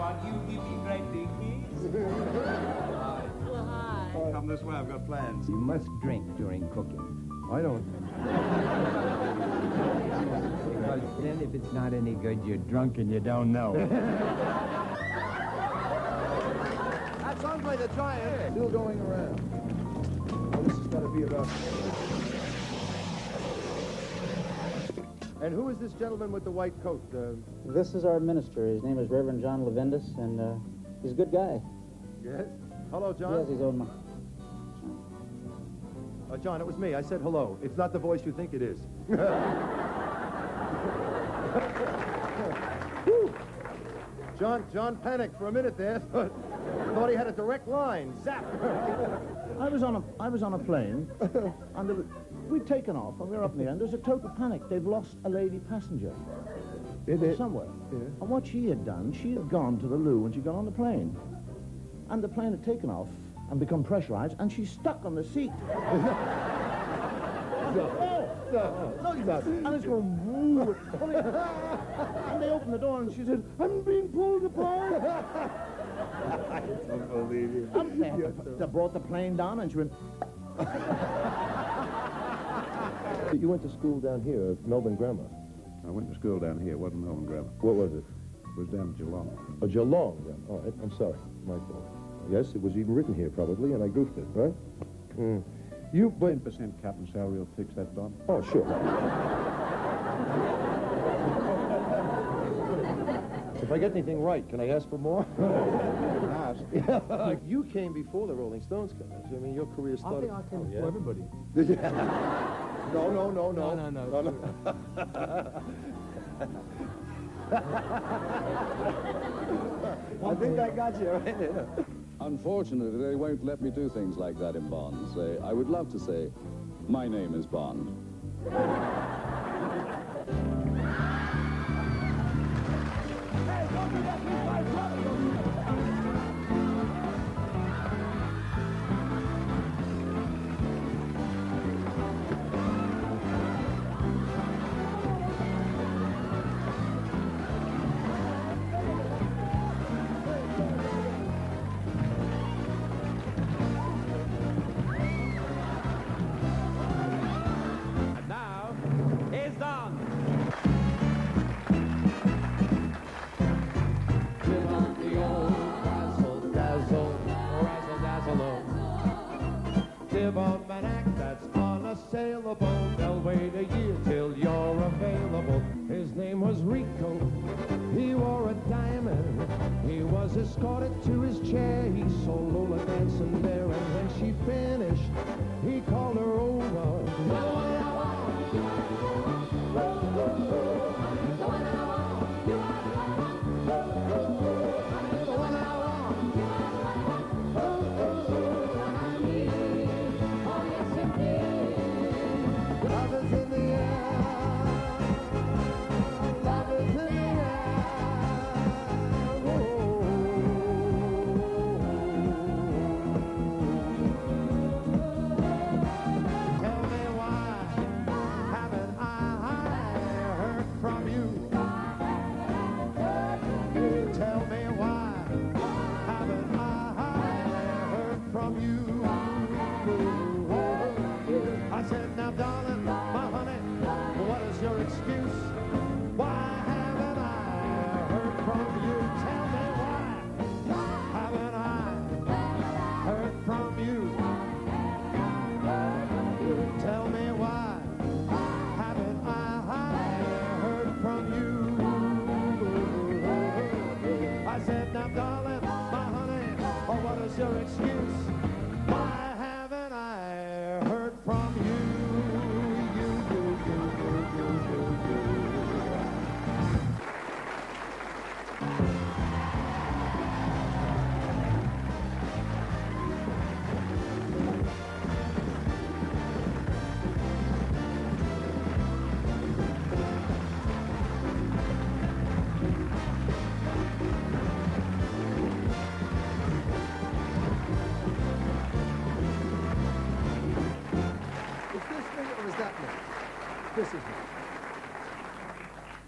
God, you give me great big kiss. Well, hi. Come this way, I've got plans. You must drink during cooking. I don't. Because then if it's not any good, you're drunk and you don't know. That's Andre the Giant. Still going around. Oh, this has got to be about... And who is this gentleman with the white coat? This is our minister. His name is Reverend John Levendus, and he's a good guy. Yes? Hello, John? Yes, he's old. John, it was me. I said hello. It's not the voice you think it is. John panicked for a minute there. Thought he had a direct line. Zap! I was on a plane, and we'd taken off, and we were up in the end. There was a total panic. They'd lost a lady passenger somewhere. Yeah. And what she had done, she had gone to the loo when she got on the plane. And the plane had taken off and become pressurized, and she's stuck on the seat. No, he's not. And it's going, woo, it's pulling. And they opened the door, and she said, I'm being pulled apart. I don't believe you. And they brought the plane down, and she went... You went to school down here at Melbourne Grammar. I went to school down here. It wasn't Melbourne Grammar. What was it? It was down at Geelong. Oh, Geelong, then. All right, I'm sorry. My fault. Yes, it was even written here, probably, and I goofed it, right? You, but... 10% cap and salary will fix that, Don. Oh, sure. If I get anything right, can I ask for more? Ask. Yeah. You came before the Rolling Stones, guys. I mean, your career started... I came before everybody. No. No. I think I got you right there. Unfortunately, they won't let me do things like that in Bond. Say, I would love to say, my name is Bond. They'll wait a year till you're available. His name was Rico. He wore a diamond. He was escorted to his chair. He saw Lola dancing there, and when she finished, he called her over.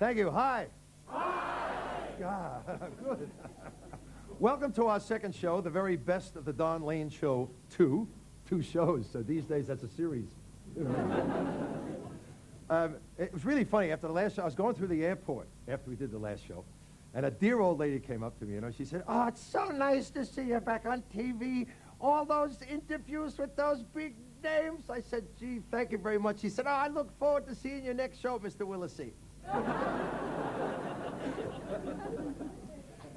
Thank you. Hi. Hi. God, good. Welcome to our second show, the very best of the Don Lane Show 2. 2 shows, so these days that's a series. It was really funny. After the last show, I was going through the airport after we did the last show, and a dear old lady came up to me, she said, "Oh, it's so nice to see you back on TV. All those interviews with those big names." I said, "Gee, thank you very much." She said, "Oh, I look forward to seeing your next show, Mr. Willisey."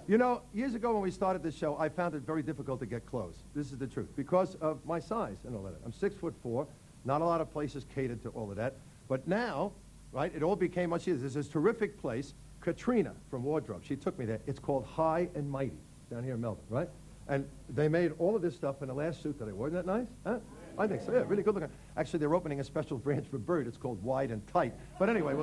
You know, years ago when we started this show, I found it very difficult to get clothes. This is the truth, because of my size and all that. I'm 6'4". Not a lot of places catered to all of that. But now, right, it all became much easier. There's this terrific place, Katrina from Wardrobe. She took me there. It's called High and Mighty, down here in Melbourne, right? And they made all of this stuff in the last suit that I wore. Isn't that nice? Huh? I think so. Yeah, really good looking. Actually, they're opening a special branch for Bert. It's called Wide and Tight. But anyway,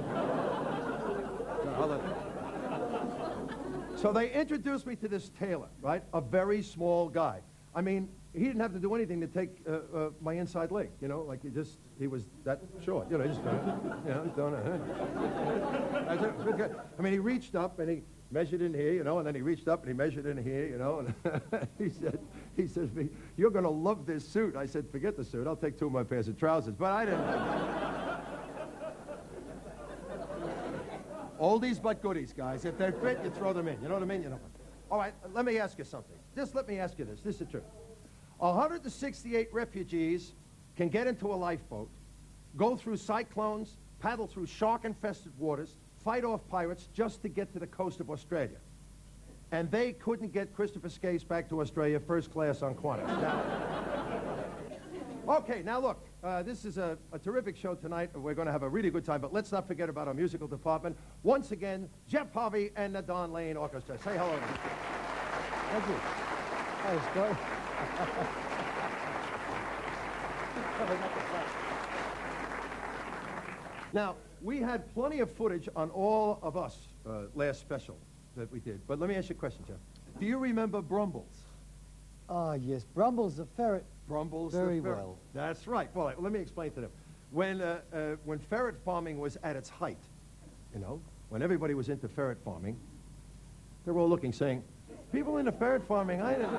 so they introduced me to this tailor, right? A very small guy. I mean, he didn't have to do anything to take my inside leg, you know, like he was that short, you know, just, doing it. I mean, he reached up and he measured in here, you know, and then he reached up and he measured in here, you know, and he says to me, "You're going to love this suit." I said, "Forget the suit. I'll take 2 of my pairs of trousers." But I didn't. Oldies but goodies, guys. If they fit, you throw them in. You know what I mean? You know. All right, let me ask you something. Just let me ask you this. This is the truth. 168 refugees can get into a lifeboat, go through cyclones, paddle through shark-infested waters, fight off pirates just to get to the coast of Australia. And they couldn't get Christopher Skase back to Australia first class on Qantas. Okay, now look, this is a terrific show tonight. We're going to have a really good time, but let's not forget about our musical department. Once again, Jeff Harvey and the Don Lane Orchestra. Say hello. Thank you. Hi, Scott. Now, we had plenty of footage on all of us last special that we did. But let me ask you a question, Jeff. Do you remember Brumbles? Ah, yes. Brumble's the ferret. Brumbles Very the ferret. well. That's right. Well, let me explain to them. When ferret farming was at its height, you know, when everybody was into ferret farming, they were all looking, saying, "People into ferret farming, I didn't."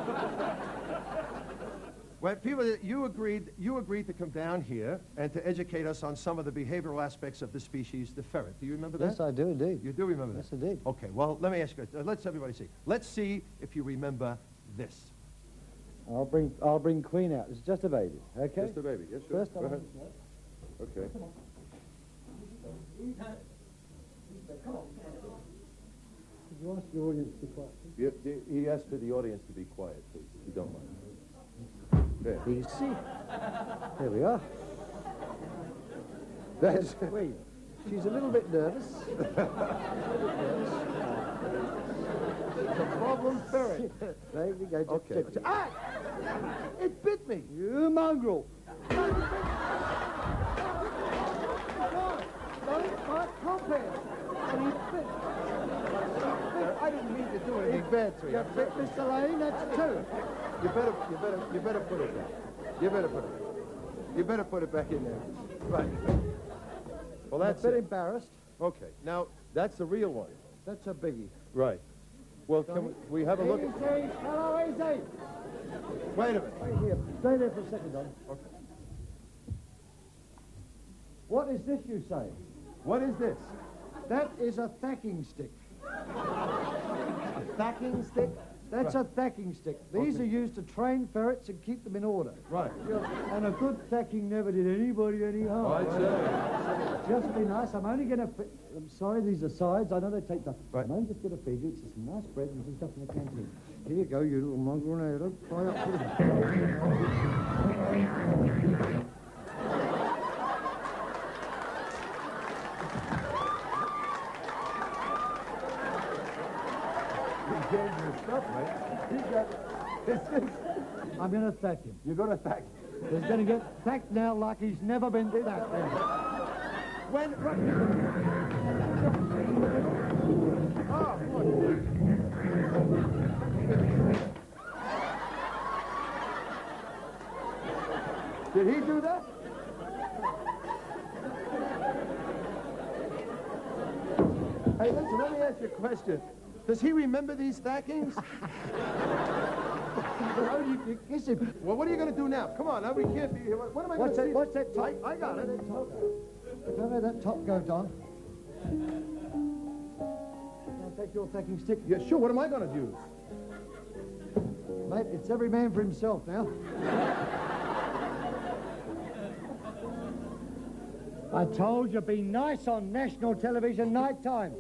Well, you agreed to come down here and to educate us on some of the behavioral aspects of the species, the ferret. Do you remember that? Yes, I do indeed. You do remember that? Yes, I did. Okay, well, let me ask you, let's everybody see. Let's see if you remember this. I'll bring Queen out. It's just a baby, okay? Just a baby. Yes, sure. First, Go ahead. Okay. Could you ask the audience to be quiet? He asked for the audience to be quiet, please, if you don't mind. There. Easy. There we are. That's Queen. She's a little bit nervous. It's a problem ferret. There we go. Okay. Ah! It bit me. You mongrel. Don't come here. I didn't mean to do anything bad to you. You bit Mr. Lane, that's 2. You better put it back. You better put it back in there. Right. Well, that's a bit it. embarrassed. Okay. Now, that's the real one. That's a biggie. Right. Well, can we have a look? Easy. Hello, easy. Wait a minute. Wait here. Stay there for a second, Don. Okay. What is this you say? What is this? That is a thacking stick. A thacking stick? That's a thacking stick. These are used to train ferrets and keep them in order. Right. And a good thacking never did anybody any harm. Oh, I'd say. Just be nice. I'm only going to... I'm sorry, these are sides. I know they take... Right. I'm only just going to feed you. It's some nice bread and some stuff in the canteen. Here you go, you little mongrel. Now, don't fly up to the... Dangerous stuff, man. I'm going to thack him. You're going to thack. He's going to get thacked now like he's never been thacked. When... Oh, look. Did he do that? Hey, listen, let me ask you a question. Does he remember these stackings? You kiss him. Well, what are you going to do now? Come on, now we can't be here. What am I going to do? What's that top? I got it. Don't let that top go, Don. I'll take your tacking stick. Yeah, sure. What am I going to use? Mate, it's every man for himself now. I told you, be nice on national television night time.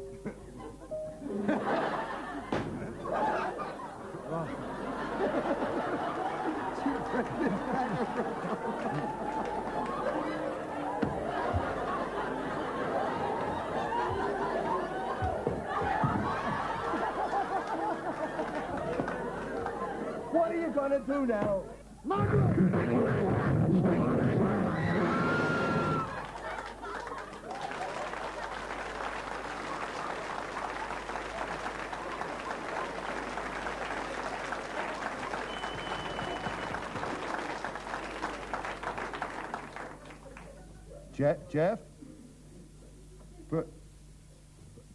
What are you going to do now? Jeff?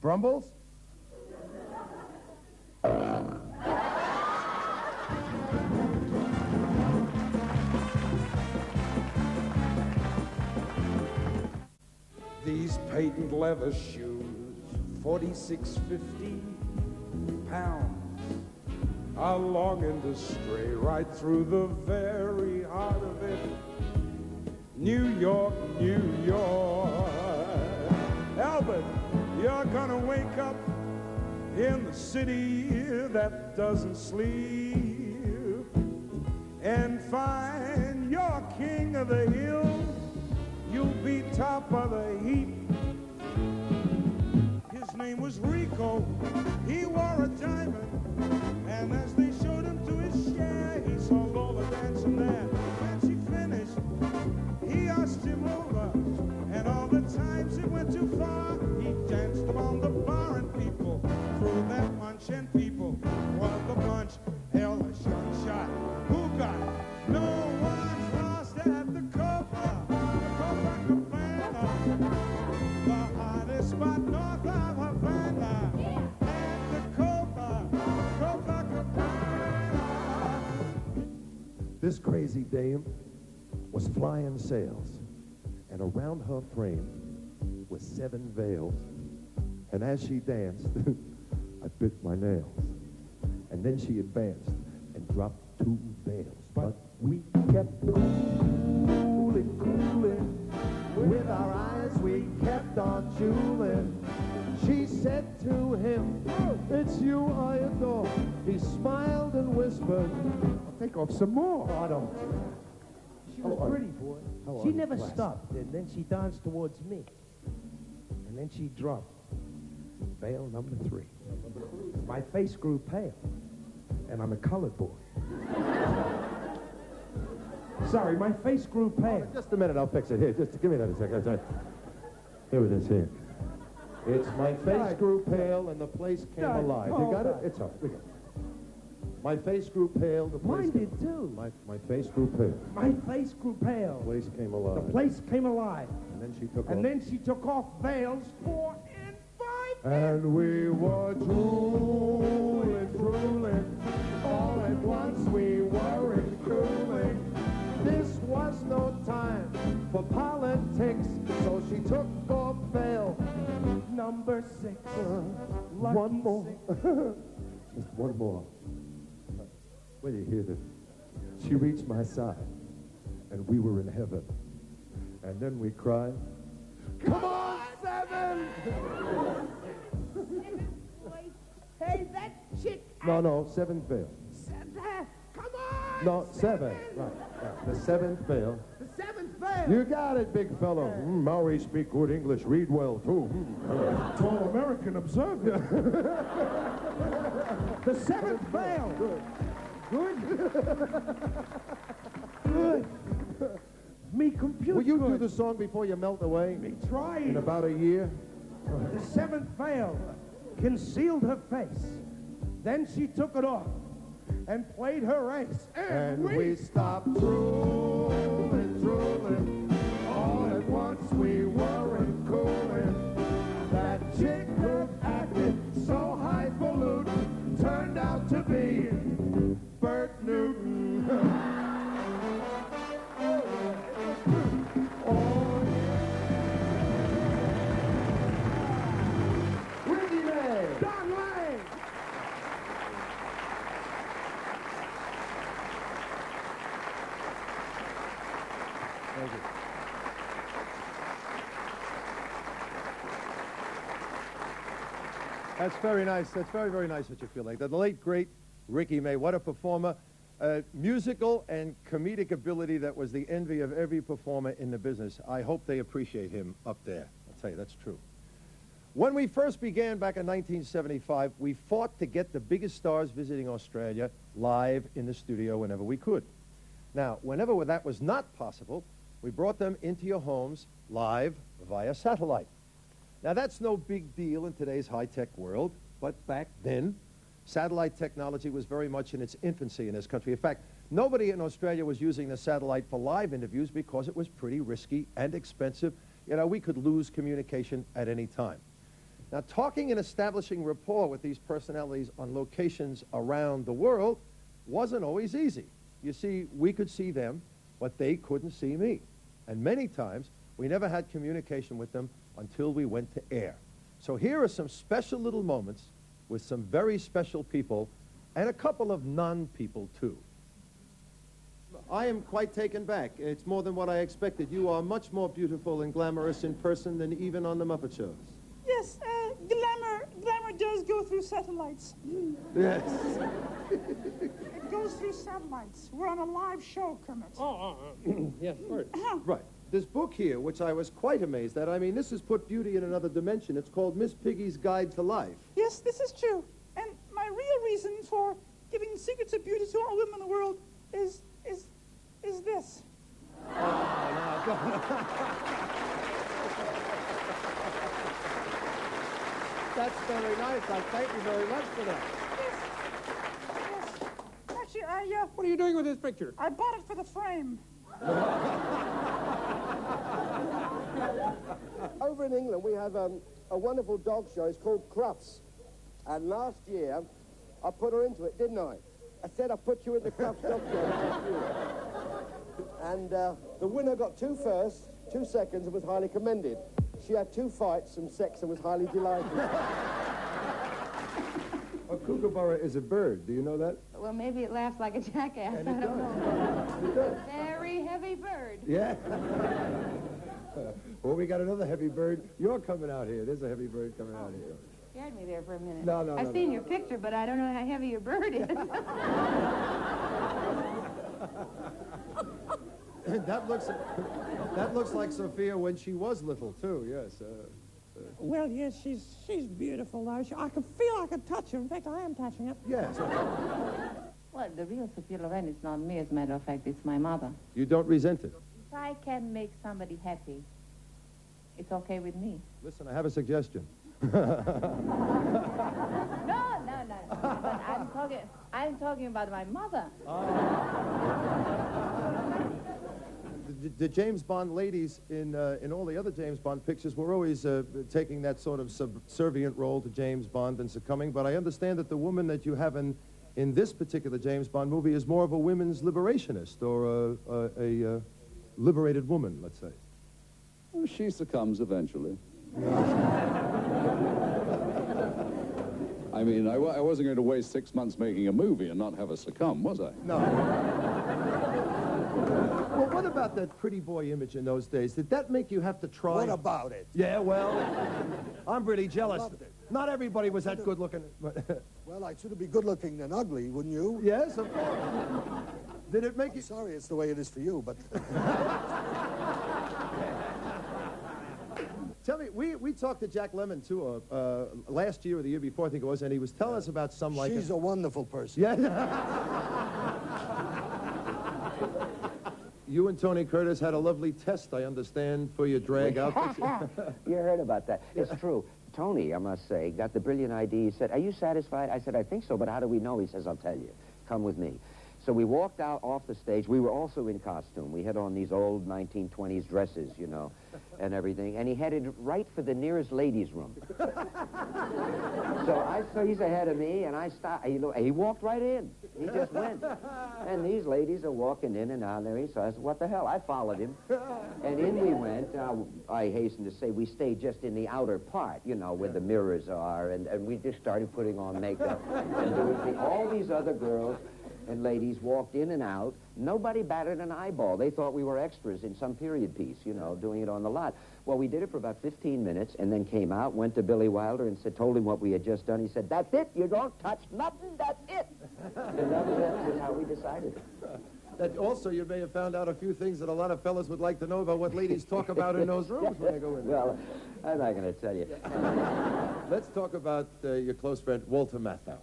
Brumbles? These patent leather shoes, 46.50 pounds, are longing to stray right through the very heart of it. New York, New York. Albert, you're gonna wake up in the city that doesn't sleep and find you're king of the hill. You'll be top of the heap. His name was Rico. He wore a diamond, and as they showed him to his share, he saw Lola dancing there. When she finished, he asked him over, and all the times it went too far, he danced around the bar, and people threw their punch, and people robbed the bunch. Hell, a shot. Who got it? No one's lost at the Copa. The hottest spot north of Havana, at the Copacabana. This crazy dame was flying sails, and around her frame were 7 veils. And as she danced, I bit my nails. And then she advanced and dropped 2 veils. But we kept cooling. With our eyes we kept on jeweling. She said to him, "It's you I adore." He smiled and whispered, "I'll take off some more." I don't. She was pretty, boy. She never stopped, and then she danced towards me. And then she dropped. Veil number 3. My face grew pale, and I'm a colored boy. Sorry, my face grew pale. Just a minute, I'll fix it. Here, just give me that a second. Here it is, here. It's my face grew pale and the place came alive. You got it? It's all right. We got it. My face grew pale, the place... Mine did too. My face grew pale. My face grew pale. The place came alive. The place came alive. And then she took And off. then she took off veils 4 and 5. And we were drooling. All at once we were cooling. This was no time for politics, so she took off veil. Number 6. One more. Just one more. Well, you hear this? She reached my side, and we were in heaven. And then we cried, "Come on, 7!" Hey, that chick. No, 7th veil. Come on. No, 7. Right. The 7th veil. The 7th veil. You got it, big fellow. Maori speak good English, read well, too. Tall American observer. The 7th veil. Good. Me computer. Will you do the song before you melt away? Me trying. In about a year? The 7th veil concealed her face. Then she took it off and played her race. And we stopped drooling. All at once we weren't cooling. That chick had acted so highfalutin. want to be Bert Newton. Oh, yeah. Ricky May. Don Lang. Thank you. That's very nice. That's very, very nice what you feel like that. The late, great Ricky May, what a performer. Musical and comedic ability that was the envy of every performer in the business. I hope they appreciate him up there. I'll tell you, that's true. When we first began back in 1975, we fought to get the biggest stars visiting Australia live in the studio whenever we could. Now, whenever that was not possible, we brought them into your homes live via satellite. Now, that's no big deal in today's high-tech world, but back then, satellite technology was very much in its infancy in this country. In fact, nobody in Australia was using the satellite for live interviews because it was pretty risky and expensive. You know, we could lose communication at any time. Now, talking and establishing rapport with these personalities on locations around the world wasn't always easy. You see, we could see them, but they couldn't see me. And many times, we never had communication with them until we went to air. So here are some special little moments with some very special people and a couple of non-people, too. I am quite taken back. It's more than what I expected. You are much more beautiful and glamorous in person than even on the Muppet shows. Yes, glamour does go through satellites. Yes. It goes through satellites. We're on a live show, Kermit. Yes, Bert. Right. This book here, which I was quite amazed at, I mean, this has put beauty in another dimension. It's called Miss Piggy's Guide to Life. Yes, this is true. And my real reason for giving secrets of beauty to all women in the world is this. That's very nice. I thank you very much for that. Yes. Actually, What are you doing with this picture? I bought it for the frame. Over in England, we have a wonderful dog show. It's called Crufts. And last year, I put her into it, didn't I? I said I put you in the Crufts dog show last year. And the winner got 2 firsts, 2 seconds, and was highly commended. She had 2 fights, some sex, and was highly delighted. A kookaburra is a bird. Do you know that? Well, maybe it laughs like a jackass. And I it don't does. know. It does. Very heavy bird. Yeah. Well, we got another heavy bird. You're coming out here. There's a heavy bird coming out here. Scared me there for a minute. No, I've seen your picture, but I don't know how heavy your bird is. That looks like Sophia when she was little too. Yes. Well, yes, she's beautiful, though. I can feel I could touch her. In fact, I am touching her. Yes. Well, the real Sophia Loren is not me, as a matter of fact. It's my mother. You don't resent it. If I can make somebody happy, it's okay with me. Listen, I have a suggestion. No. But I'm talking about my mother. The James Bond ladies in all the other James Bond pictures were always taking that sort of subservient role to James Bond and succumbing, but I understand that the woman that you have in this particular James Bond movie is more of a women's liberationist or a liberated woman, let's say. Well, she succumbs eventually. I mean, I wasn't going to waste 6 months making a movie and not have her succumb, was I? No. Well, what about that pretty boy image in those days? Did that make you have to try? What about it? Yeah, well, I'm pretty jealous. Loved it. Not everybody was that good looking. Well, I'd sooner be good looking than ugly, wouldn't you? Yes, of course. Did it make you... Sorry, it's the way it is for you, but... Tell me, we talked to Jack Lemmon, too, last year or the year before, I think it was, and he was telling us about some like... She's a wonderful person. Yeah. You and Tony Curtis had a lovely test, I understand, for your drag outfits. You heard about that. It's true. Tony, I must say, got the brilliant idea. He said, "Are you satisfied?" I said, "I think so, but how do we know?" He says, "I'll tell you. Come with me." So we walked out off the stage. We were also in costume. We had on these old 1920s dresses, you know, and everything. And he headed right for the nearest ladies' room. So he's ahead of me, and I stopped. You know, he walked right in. He just went. And these ladies are walking in and out there. So I said, what the hell? I followed him. And in we went. I hasten to say we stayed just in the outer part, you know, where the mirrors are. And we just started putting on makeup. And all these other girls and ladies walked in and out. Nobody batted an eyeball. They thought we were extras in some period piece, you know, doing it on the lot. Well, we did it for about 15 minutes and then came out, went to Billy Wilder and told him what we had just done. He said, that's it. You don't touch nothing. That's it. And that was how we decided. That also, you may have found out a few things that a lot of fellas would like to know about what ladies talk about in those rooms when they go in there. Well, I'm not going to tell you. Let's talk about your close friend, Walter Matthau.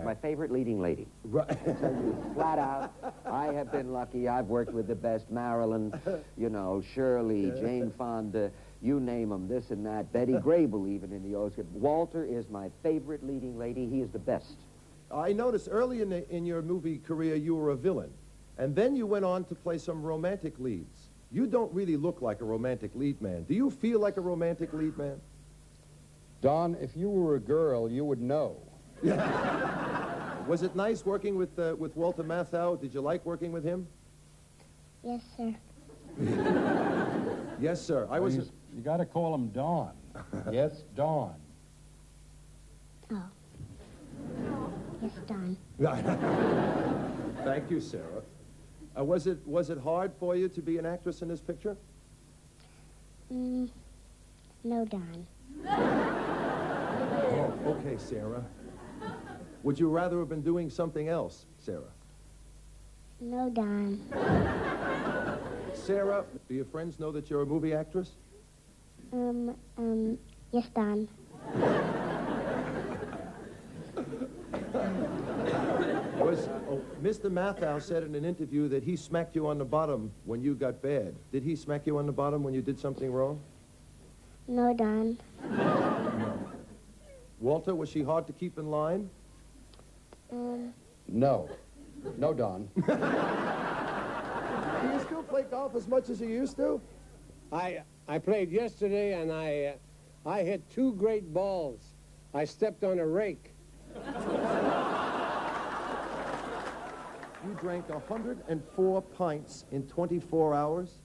My favorite leading lady. Right. I tell you flat out, I have been lucky. I've worked with the best. Marilyn, you know, Shirley, Jane Fonda, you name them, this and that. Betty Grable even in the Oscar. Walter is my favorite leading lady. He is the best. I noticed early in your movie career you were a villain, and then you went on to play some romantic leads. You don't really look like a romantic lead man. Do you feel like a romantic lead man? Don, if you were a girl, you would know. Was it nice working with Walter Matthau? Did you like working with him? Yes, sir. Yes, sir. You got to call him Don. Yes, Don. Oh. Yes, Don. Thank you, Sarah. Was it hard for you to be an actress in this picture? No, Don. Oh, okay, Sarah. Would you rather have been doing something else, Sarah? No, Don. Sarah, do your friends know that you're a movie actress? Yes, Don. Mr. Matthau said in an interview that he smacked you on the bottom when you got bad. Did he smack you on the bottom when you did something wrong? No, Don. Walter, was she hard to keep in line? No. No, Don. Do you still play golf as much as you used to? I played yesterday, and I hit 2 great balls. I stepped on a rake. You drank 104 pints in 24 hours?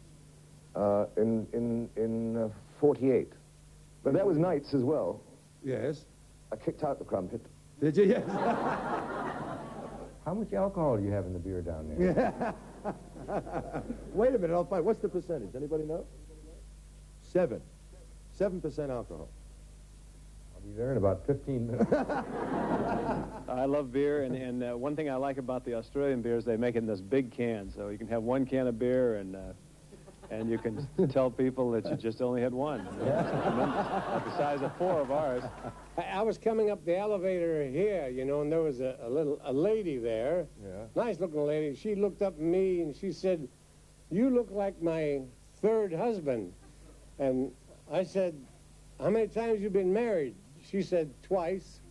In 48. But that was nights as well. Yes. I kicked out the crumpet. Did you? Yes. How much alcohol do you have in the beer down there? Wait a minute, I'll find. What's the percentage? Anybody know? 7% alcohol. I'll be there in about 15 minutes. I love beer, and one thing I like about the Australian beer is they make it in this big can, so you can have 1 can of beer, and you can tell people that you just only had 1. About the size of 4 of ours. I was coming up the elevator here, you know, and there was a lady there. Yeah. Nice-looking lady. She looked up at me, and she said, "You look like my 3rd husband." And I said, "How many times you been married?" She said, "Twice."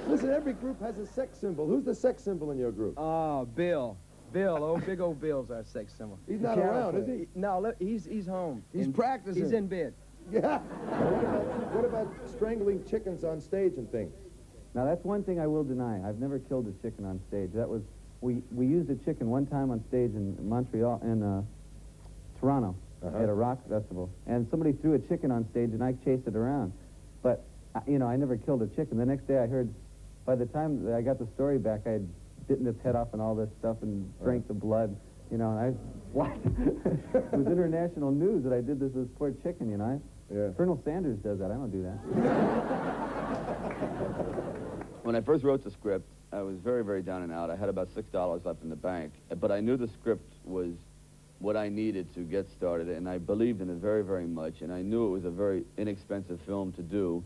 Listen, every group has a sex symbol. Who's the sex symbol in your group? Oh, Bill. Bill, big old Bill's our sex symbol. He's not around, is he? No, look, he's home. He's practicing. He's in bed. Yeah. What about strangling chickens on stage and things? Now, that's one thing I will deny. I've never killed a chicken on stage. That was, we used a chicken one time on stage in Montreal, in Toronto, at a rock festival. And somebody threw a chicken on stage, and I chased it around. But, you know, I never killed a chicken. The next day I heard, by the time that I got the story back, I had bitten its head off and all this stuff and drank the blood, you know, and what? It was international news that I did this poor chicken, you know. Yeah. Colonel Sanders does that. I don't do that. When I first wrote the script, I was very, very down and out. I had about $6 left in the bank, but I knew the script was what I needed to get started, and I believed in it very, very much, and I knew it was a very inexpensive film to do,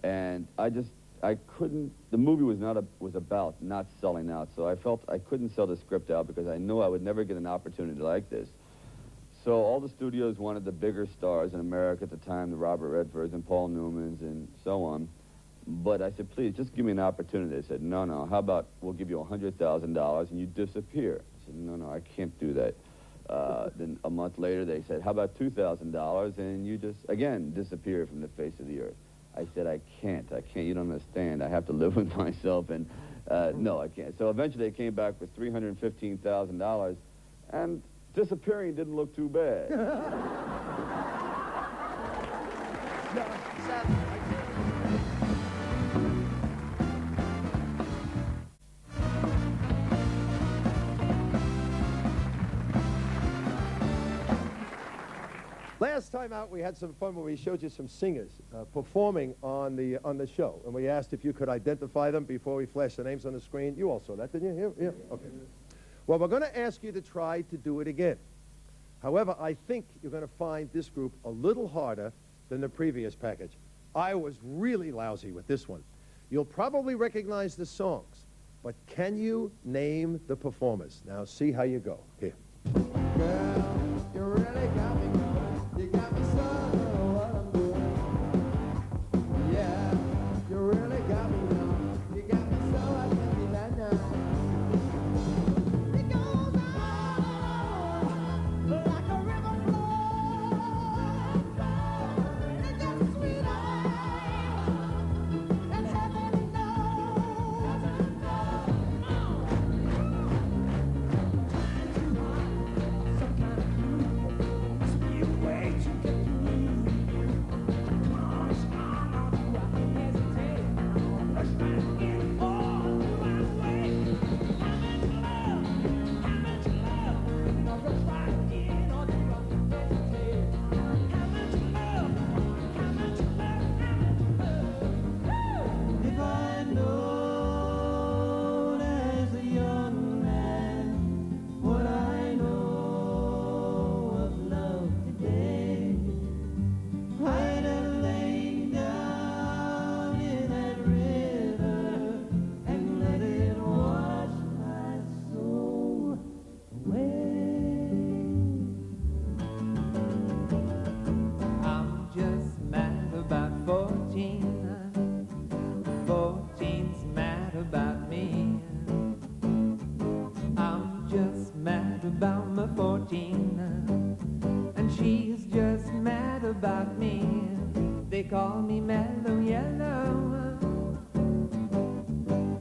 and I couldn't, the movie was about not selling out, so I felt I couldn't sell the script out because I knew I would never get an opportunity like this. So all the studios wanted the bigger stars in America at the time, the Robert Redfords and Paul Newmans and so on, But I said, please, just give me an opportunity. They said, no, no, how about we'll give you $100,000 and you disappear? I said, no, no, I can't do that. Then a month later, they said, how about $2,000 and you just, again, disappear from the face of the earth? I said, I can't, you don't understand. I have to live with myself, and no, I can't. So eventually they came back with $315,000, and disappearing didn't look too bad. Last time out, we had some fun when we showed you some singers performing on the show, and we asked if you could identify them before we flashed the names on the screen. You all saw that, didn't you? Yeah. Okay. Well, we're going to ask you to try to do it again. However, I think you're going to find this group a little harder than the previous package. I was really lousy with this one. You'll probably recognize the songs, but can you name the performers? Now, see how you go. Here. Girl, you really got me going. You got me so what I'm doing. Yeah, you really got me now. You got me so I can't be that now. It goes on like a river flows. It gets sweeter, and heaven knows. Some kind of must be a way to get me. Come on, do I hesitate? Rush right in all the right way. I'm into love, now rush right in or do I hesitate? I'm into love, If I'd known as a young man what I know of love today, I'd have lain down in that river and let it wash my soul away. I'm just mad about 14. 14's mad about me. I'm just mad about my 14, and she's just mad about me. They call me Mellow Yellow.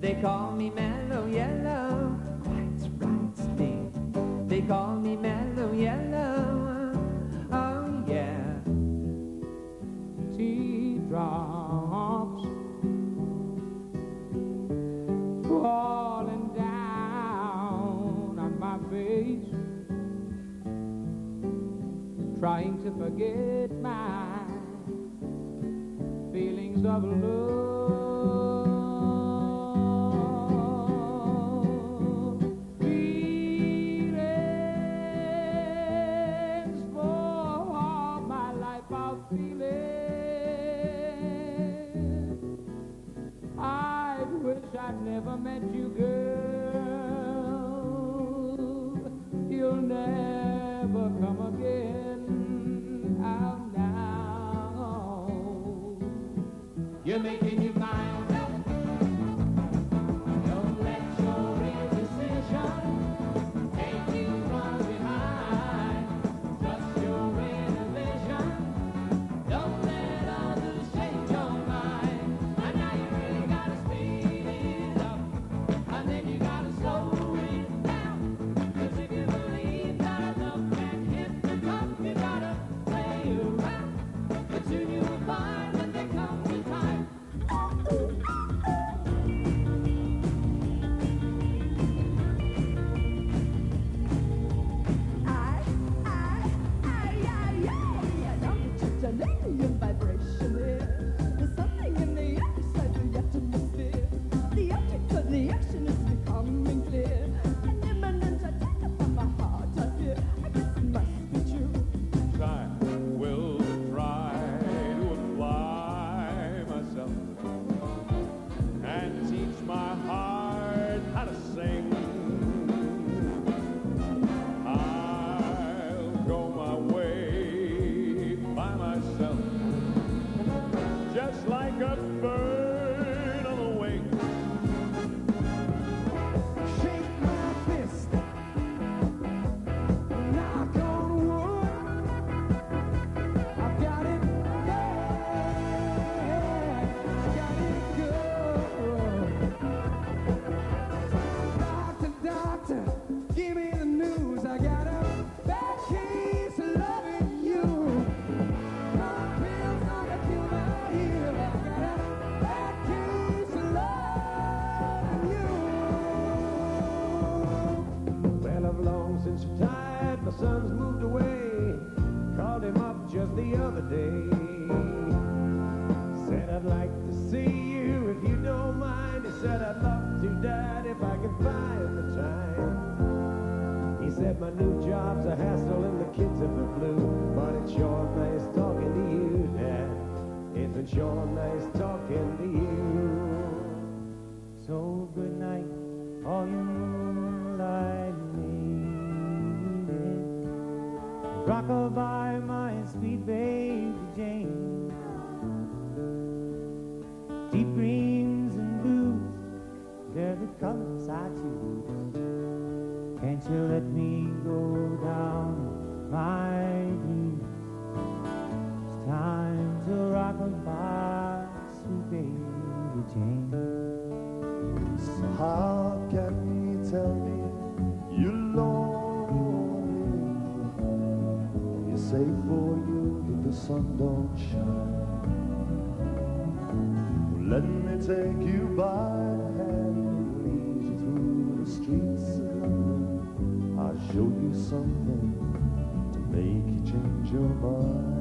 They call me Mellow Yellow. Quite right, Steve. They call me Mellow Yellow. Oh yeah. Teardrops falling down on my face, trying to forget my feelings of love. Feelings for my life of feeling. I wish I'd never met you, girl. You'll never come again. Oh, now you're making your mind up. Don't let your indecision take you from behind. Trust your inhibition. Don't let others change your mind. And now you really gotta speed it up, and then you gotta slow it down. 'Cause if you believe that love can hit the top, you gotta play around. But soon you'll find that there comes a time find the time. He said my new job's a hassle and the kids are the flu, but it's sure nice talking to you, Dad. It's sure nice talking to you. So good night, all you moonlight ladies. Rock-a-bye, my sweet baby Jane. Deep greens and blues, they're the colors I choose. Can't you let me go down my knees? It's time to rock-a-bye, sweet baby Jane. So how can you tell me you're lonely? You say for you that the sun don't shine. Well, let me take you by the hand and lead you through the streets of London. I'll show you something to make you change your mind.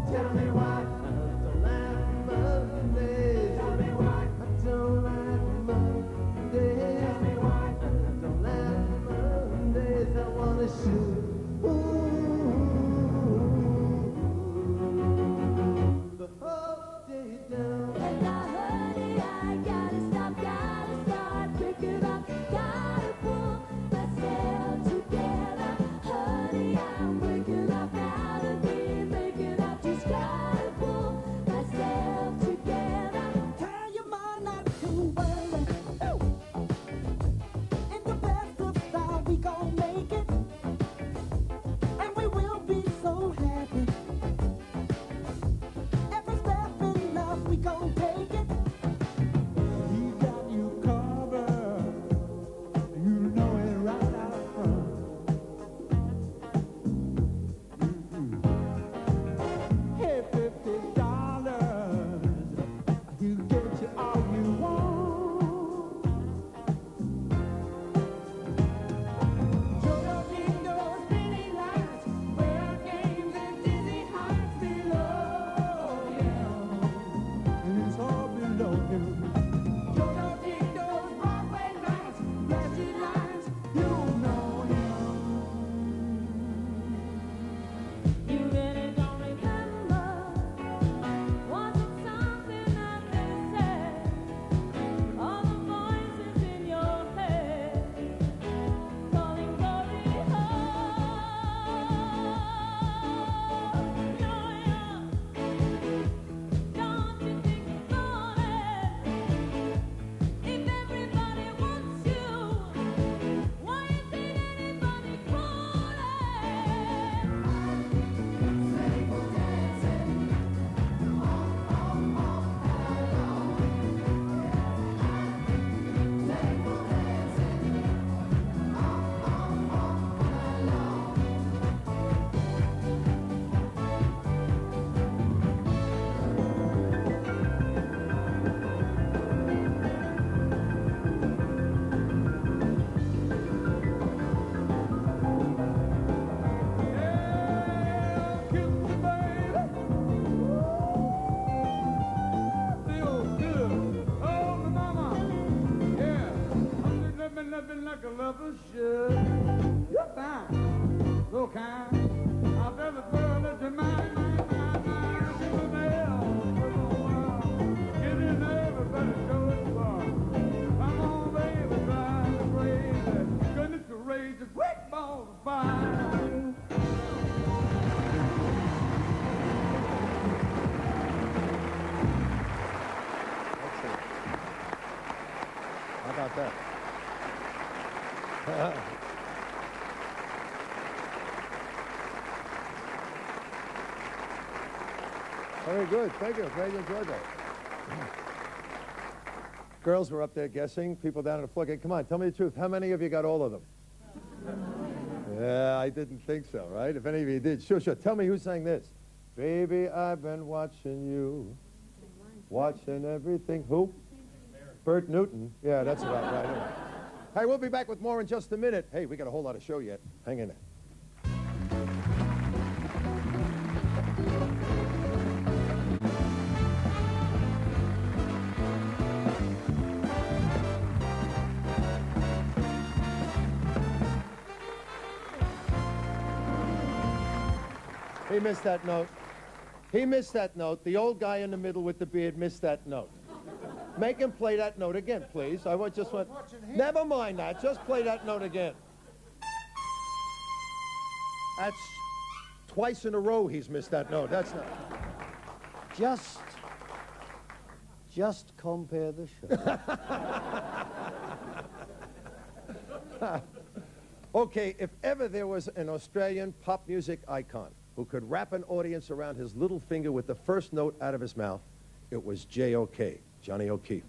Tell me why I don't like Mondays. Tell me why I don't like Mondays. Tell me why I don't like Mondays. I wanna shoot. The whole day down. And now, honey, I gotta stop, gotta start, pick it up, gotta pull myself together. Honey, I'm waking up out of here, making up, just gotta pull myself together. Tell your mom not to worry. In the best of style, we gon' make it, and we will be so happy. Every step in love, we gon' take it. He got you covered, you know it right out front. Hey, $50, you get you all you want. Joe Dingo's pretty lights, where games and dizzy heights below you, and it's all below you. Joe Dingo's Broadway lights, flashy lights, you know him. You really don't remember, was it something that they said? All the voices in your head, calling glory home. Don't you think it's funny? If everybody wants you, why is it anybody calling? Sable dancing, living like a lover should. You're fine, so kind. I've ever felt that you're mine. Give a bell, come on, get in there, everybody show it far. Come on, baby, drive me crazy. Goodness gracious, quick balls of fire. How about that? Very good. Thank you. Glad you enjoyed that. Girls were up there guessing. People down on the floor. Come on, tell me the truth. How many of you got all of them? Yeah, I didn't think so, right? If any of you did, sure. Tell me who sang this. Baby, I've been watching you. Watching everything. Who? Bert Newton. Yeah, that's about right. Anyway. Hey, we'll be back with more in just a minute. Hey, we got a whole lot of show yet. Hang in there. He missed that note. He missed that note. The old guy in the middle with the beard missed that note. Make him play that note again, please. I just want. Never mind that. Just play that note again. That's twice in a row he's missed that note. That's not. Just compare the show. Okay, if ever there was an Australian pop music icon who could wrap an audience around his little finger with the first note out of his mouth, it was J.O.K., Johnny O'Keefe.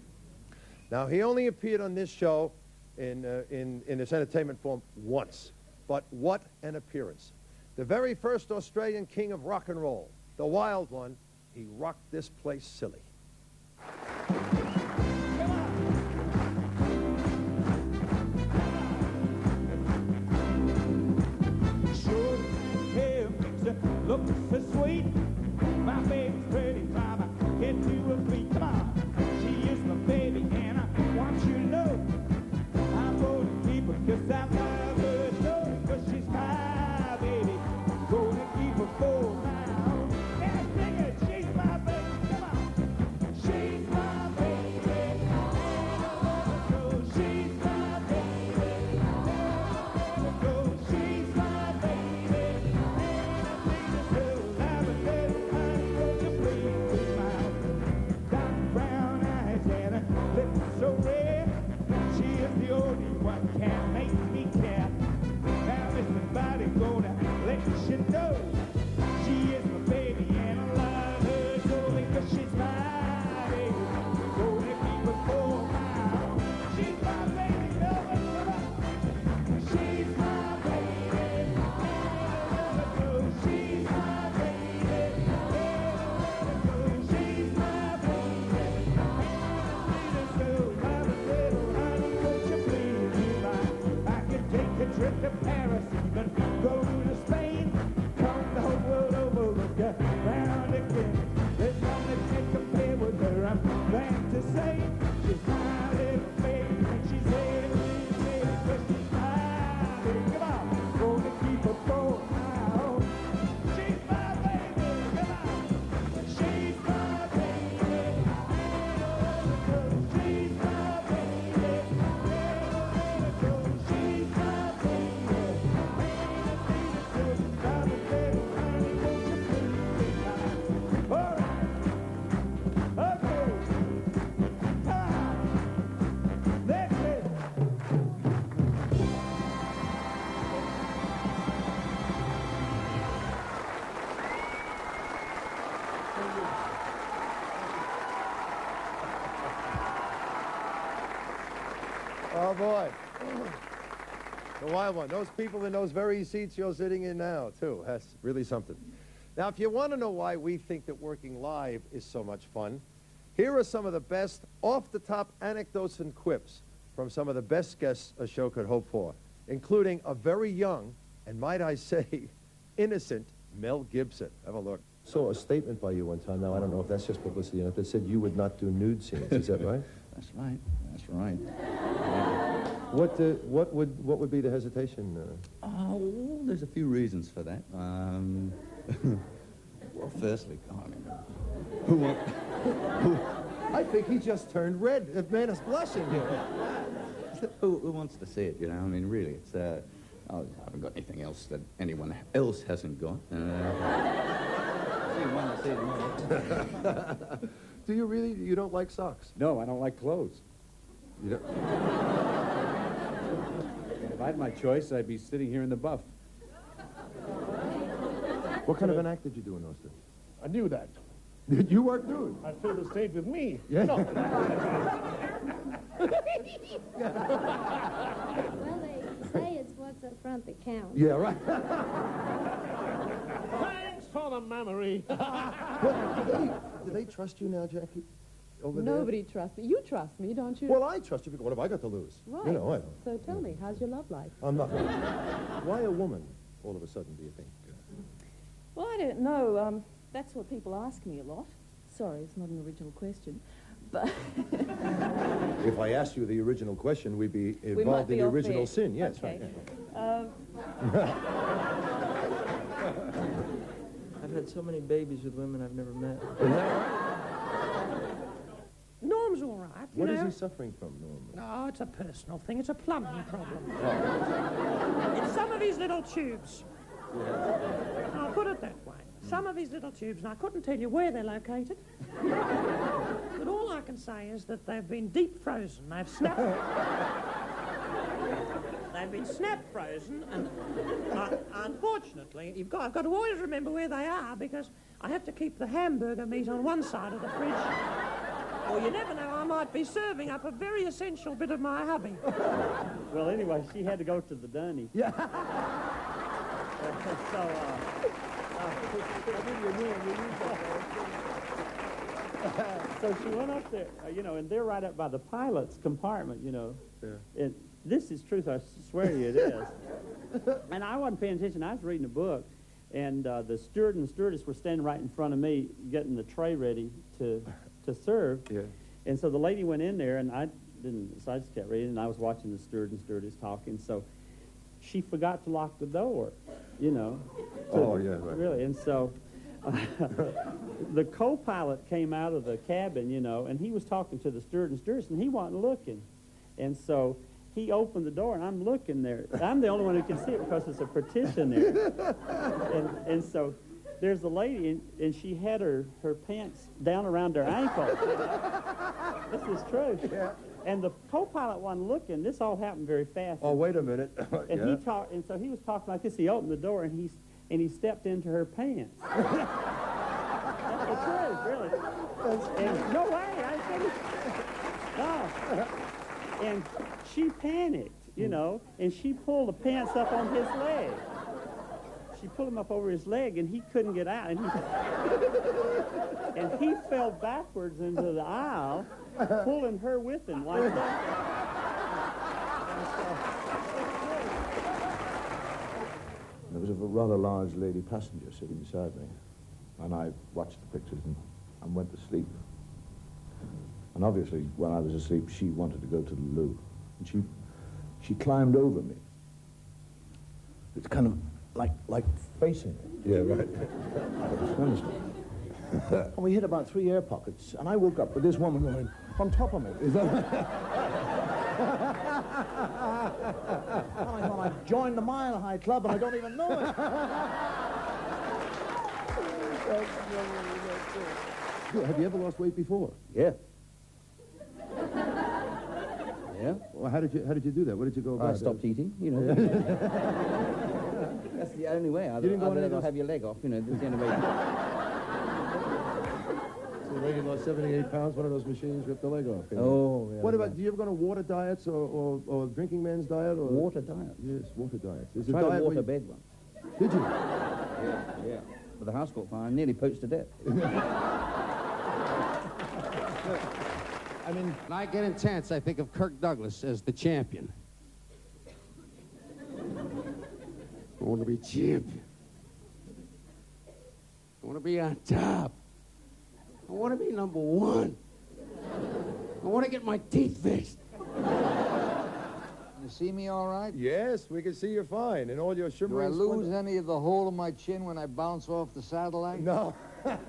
Now, he only appeared on this show in its entertainment form once, but what an appearance. The very first Australian king of rock and roll, the wild one, he rocked this place silly. Look so sweet, my baby's pretty, mama, get to her feet, come on. She is my baby, and I want you to know I'm gonna keep her, 'cause I love her so, 'cause she's my baby, gonna keep her for now. And sing it, she's my baby, come on. She's my baby, and I love her so, she's my baby, never go, she's my baby. So rare, she is the only one can make me care. Now listen, buddy, gonna let you know she is my baby and I love her so because she's my baby. Gonna keep her for a while. She's my baby, she's my baby, and I love her so. She's my baby, and I love her so. She's my baby. Trip to Paris, even go to Spain, come the whole world over, look around again. There's nothing can compare with her, I'm glad to say. She's my little baby, and she's every baby, but she's my baby. Come on, gonna keep her for now. She's my baby, come on. She's my baby, and I love her. She's my baby, never go. She's my Oh, boy. The wild one. Those people in those very seats you're sitting in now, too. That's really something. Now, if you want to know why we think that working live is so much fun, here are some of the best off-the-top anecdotes and quips from some of the best guests a show could hope for, including a very young, and might I say, innocent Mel Gibson. Have a look. Saw a statement by you one time. Now, I don't know if that's just publicity, that said you would not do nude scenes. Is that right? That's right. That's right. What would be the hesitation? Oh, there's a few reasons for that. Well, firstly, I think he just turned red. The man is blushing here. Who wants to see it, you know? I mean, really, it's, I haven't got anything else that anyone else hasn't got. Do you really? You don't like socks? No, I don't like clothes. You don't? If I had my choice, I'd be sitting here in the buff. What kind of an act did you do in those days? I knew that. Did you work nude? I filled the stage with me. Yeah. No. Well, they say it's what's up front that counts. Yeah, right. Thanks for the memory. Do they trust you now, Jackie? Over Nobody trusts me. You trust me, don't you? Well, I trust you because what have I got to lose? Right. You know, I don't. So tell me, how's your love life? I'm not. Why a woman, all of a sudden, do you think? Well, I don't know. That's what people ask me a lot. Sorry, it's not an original question. But If I asked you the original question, we'd be we might involved be in the off original air. sin. Yes, Okay. right. had so many babies with women I've never met. Norm's all right. What is he suffering from, Norm? No, it's a personal thing. It's a plumbing problem. It's some of his little tubes. I'll put it that way. Some of his little tubes, and I couldn't tell you where they're located. But all I can say is that they've been deep frozen. They've snapped. They've been snap frozen, and unfortunately, I've got to always remember where they are because I have to keep the hamburger meat on one side of the fridge. Or you never know, I might be serving up a very essential bit of my hubby. Well, anyway, she had to go to the dunny. Yeah. So she went up there, and they're right up by the pilot's compartment, Yeah. And this is truth, I swear to you it is. And I wasn't paying attention, I was reading a book, and the steward and stewardess were standing right in front of me getting the tray ready to serve. Yeah. And so the lady went in there, and I just kept reading, and I was watching the steward and stewardess talking, so she forgot to lock the door, Oh, yeah, right. Really, and so the co-pilot came out of the cabin, and he was talking to the steward and stewardess, and he wasn't looking. And so he opened the door, and I'm looking there. I'm the only one who can see it because there's a partition there. And so there's a lady, and she had her pants down around her ankle. This is true. Yeah. And the co-pilot wasn't looking. This all happened very fast. Oh, wait a minute. And Yeah. so he was talking like this. He opened the door, and he stepped into her pants. That's the truth, really. And, no way, I finished. No. And she panicked, and she pulled the pants up on his leg. She pulled him up over his leg, and he couldn't get out. And he fell backwards into the aisle, pulling her with him like that. There was a rather large lady passenger sitting beside me, and I watched the pictures and went to sleep. And obviously, when I was asleep, she wanted to go to the loo. And she climbed over me. It's kind of like facing me. Yeah, right. And we hit about 3 air pockets, and I woke up with this woman going on top of me. Is that? I thought I'd joined the Mile High Club, and I don't even know it. Have you ever lost weight before? Yeah. Yeah. Well, how did you do that? What did you go about? I stopped eating, That's the only way. You didn't go on any of I'll those- have your leg off, that's the only way. So the lady lost 78 pounds, one of those machines ripped the leg off. Oh, yeah. What about, do you ever go on water diets or drinking man's diet? Or Water diet? Yes, water diets. Is Tried a diet water where bed one. Did you? Yeah. But the house caught fire, nearly poached to death. I mean, when I get intense, I think of Kirk Douglas as the champion. I want to be champion. I want to be on top. I want to be number one. I want to get my teeth fixed. You see me all right? Yes, we can see you're fine. And all your Do I shimmering lose any of the hole in my chin when I bounce off the satellite? No.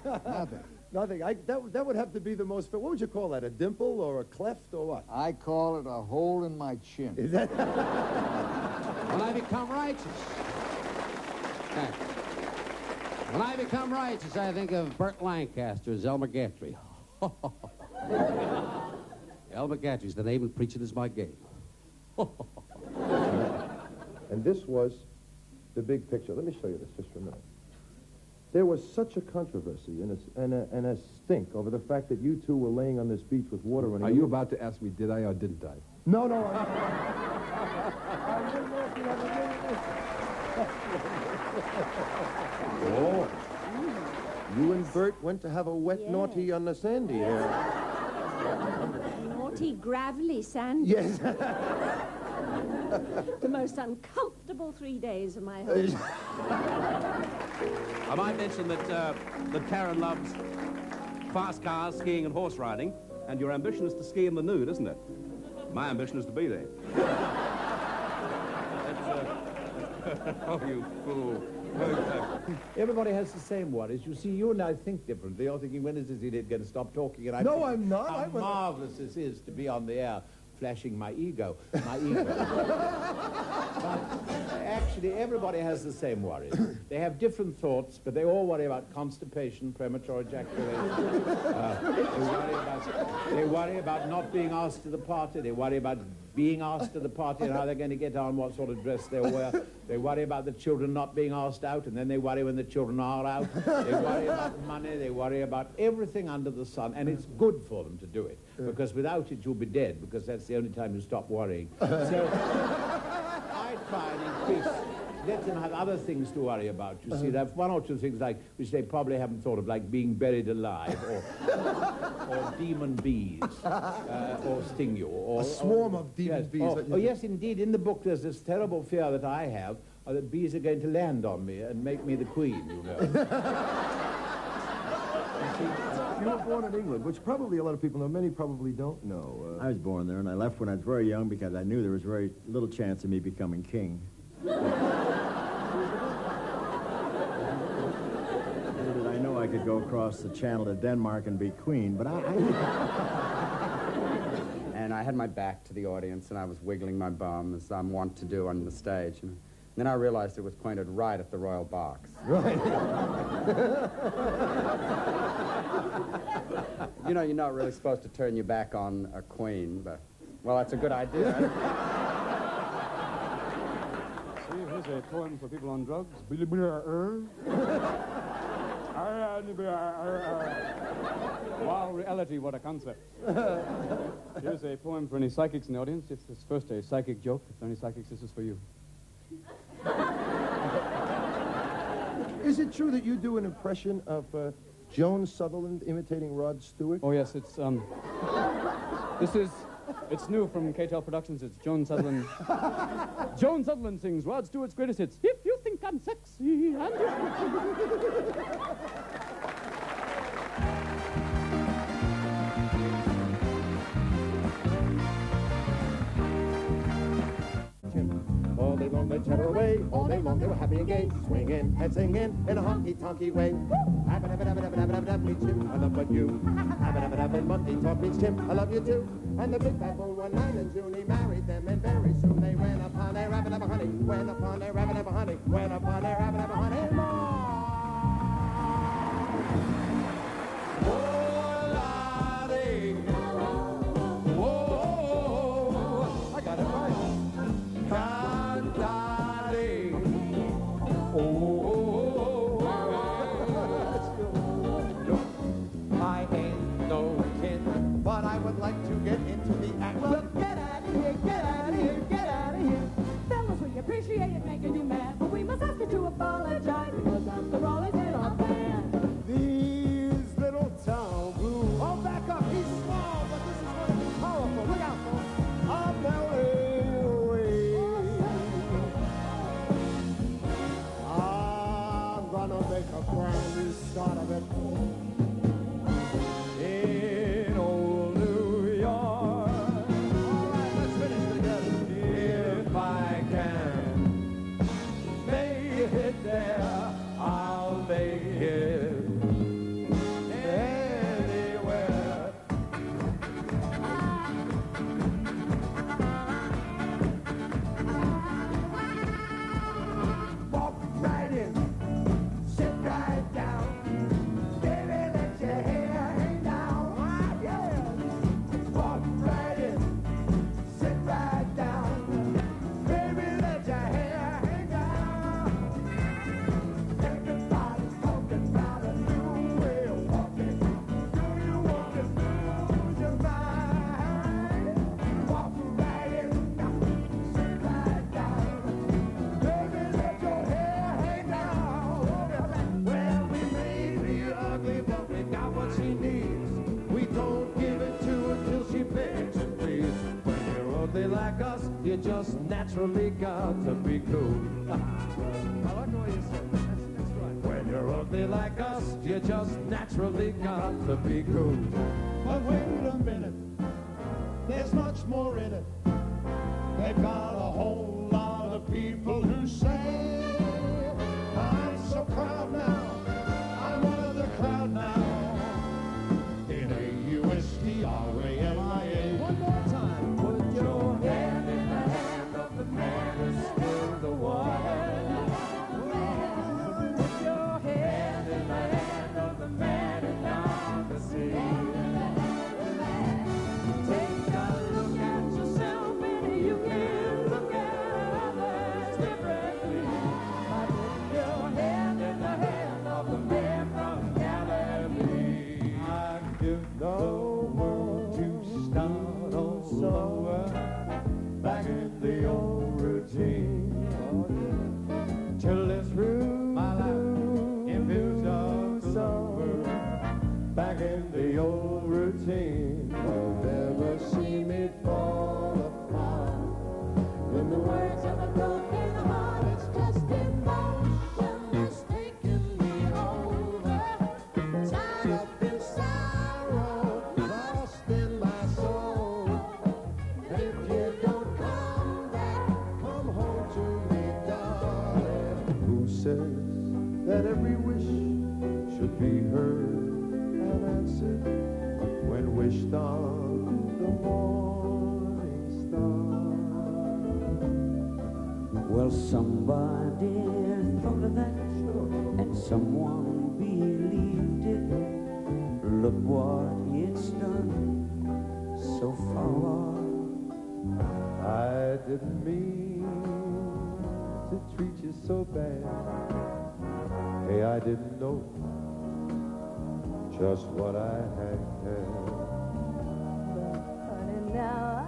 Nothing. Nothing. That would have to be the most... What would you call that? A dimple or a cleft or what? I call it a hole in my chin. Is that... When I become righteous. When I become righteous, I think of Burt Lancaster as Elmer Gantry. Elmer Gantry's the name, and preaching is my game. And this was the big picture. Let me show you this just for a minute. There was such a controversy and a stink over the fact that you two were laying on this beach with water running. Are you about to ask me, did I or didn't I? No. Oh. You and Bert went to have a wet naughty on the sandy area. Naughty, gravelly sand. Yes. The most uncomfortable 3 days of my whole life. I might mention that Karen loves fast cars, skiing and horse riding, and your ambition is to ski in the nude, isn't it? My ambition is to be there. Oh, you fool. Everybody has the same worries. You see, you and I think differently. You're thinking, when is this idiot going to stop talking? And I'm No, thinking, I'm not. How marvelous this is to be on the air, flashing my ego. My ego. But actually, everybody has the same worries. They have different thoughts, but they all worry about constipation, premature ejaculation. They worry about not being asked to the party. They worry about being asked to the party and how they're going to get on, what sort of dress they'll wear. They worry about the children not being asked out, and then they worry when the children are out. They worry about money. They worry about everything under the sun, and it's good for them to do it, because without it, you'll be dead, because that's the only time you stop worrying. So I try and increase, let them have other things to worry about. You see, they have one or two things like, which they probably haven't thought of, like being buried alive, or demon bees, or sting you. Or, A swarm of demon bees. Oh, yes, indeed. In the book, there's this terrible fear that I have, that bees are going to land on me and make me the queen, you know. You were born in England, which probably a lot of people know. Many probably don't know. I was born there, and I left when I was very young because I knew there was very little chance of me becoming king. I know I could go across the channel to Denmark and be queen, but And I had my back to the audience, and I was wiggling my bum, as I'm wont to do on the stage. And then I realized it was pointed right at the royal box. Right. You know, you're not really supposed to turn your back on a queen, but, well, that's a good idea. See, here's a poem for people on drugs. Wow, reality, what a concept. Here's a poem for any psychics in the audience. It's first a psychic joke. If any psychics, this is for you. Is it true that you do an impression of Joan Sutherland imitating Rod Stewart? Oh, yes, it's, it's new from KTEL Productions. It's Joan Sutherland. Joan Sutherland sings Rod Stewart's greatest hits. If you think I'm sexy and All day long they chattered away, all day long they were happy and gay, swinging and singing in a honky-tonky way. Abba-dabba-dabba-dabba-dabba-dabba meets Jim, I love but you. Abba-dabba-dabba, monkey talk meets Jim, I love you too. And the big bad bull one night in June, he married them, and very soon they went upon their rabba-dabba honey, went upon their rabba-dabba honey, went upon their rabba-dabba honey. Whoa, I got it right. Cantare. I ain't no kid, but I would like to get into the act. Well, get out of here, get out of here, get out of here. Fellas, we appreciate it making you mad, but we must ask you to apologize because after all, it's in our band. These little town blues. Oh, back up. He's small, but this is going to be powerful. Look out, folks. I'm melting away. I'm gonna make a brand new start of it. In old New York. All right, let's finish together. If I can make it there, I'll make it anywhere. Walk right in, sit right down. Baby, let your hair hang down. Ah, yeah. Walk right in, sit right down. Baby, let your hair hang down. Everybody's talking about a new way of walking. Do you want to lose your mind? Walk right in, sit right down. Baby, let your hair hang down. Well, we may be ugly, but we got what she needs. We don't give it to her till she begs and pleads. When you're ugly like us, you just naturally got to be cool. I like the way you said that. That's right. When you're ugly like us, you just naturally got to be cool. But wait a minute, there's much more in it. They've got a whole lot of people who say I'm should be heard and answered when wished on the morning star. Well, somebody thought of that, and someone believed it. Look what it's done so far. I didn't mean to treat you so bad. Hey, I didn't know just what I had. Honey, now I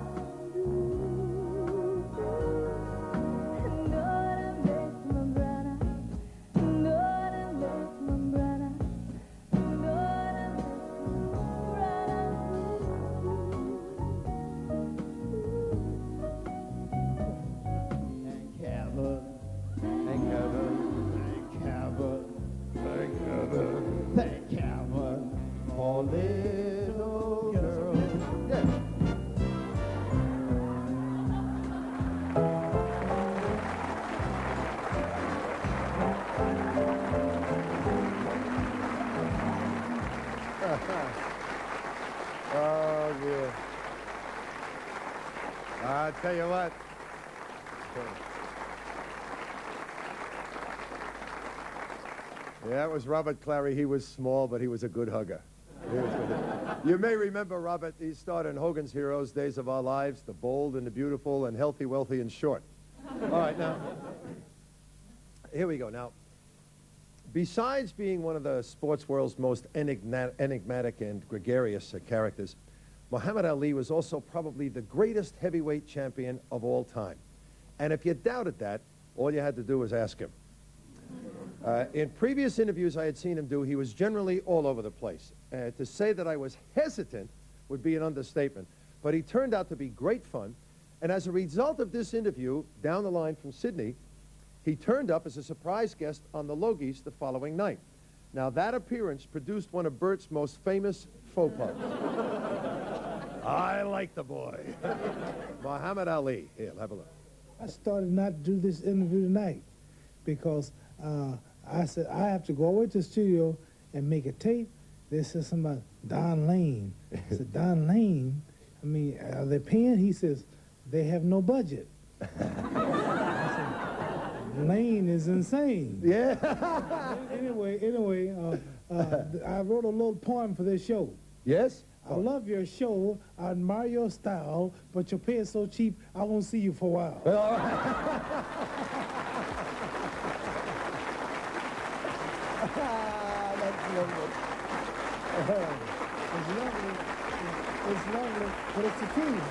do. Know that makes my brother. Know that makes my brother. Know that makes my brother. Thank heaven, thank heaven, thank heaven, thank heaven, thank heaven for little girl. Yeah. Oh, dear. I tell you what. Yeah, that was Robert Clary. He was small, but he was a good hugger. He was good. You may remember Robert. He starred in Hogan's Heroes, Days of Our Lives, The Bold and the Beautiful, and Healthy, Wealthy, and Short. All right, now, here we go. Now, besides being one of the sports world's most enigmatic and gregarious characters, Muhammad Ali was also probably the greatest heavyweight champion of all time. And if you doubted that, all you had to do was ask him. In previous interviews I had seen him do, he was generally all over the place. To say that I was hesitant would be an understatement. But he turned out to be great fun. And as a result of this interview, down the line from Sydney, he turned up as a surprise guest on the Logies the following night. Now, that appearance produced one of Bert's most famous faux pas. I like the boy. Muhammad Ali. Here, have a look. I started not to do this interview tonight because I said, I have to go away to the studio and make a tape. They said something about Don Lane. I said, Don Lane? I mean, are they paying? He says, they have no budget. I said, Lane is insane. Yeah. Anyway, I wrote a little poem for this show. Yes? I love your show. I admire your style, but your pay is so cheap, I won't see you for a while. All right. That's lovely. It's lovely, but it's the truth.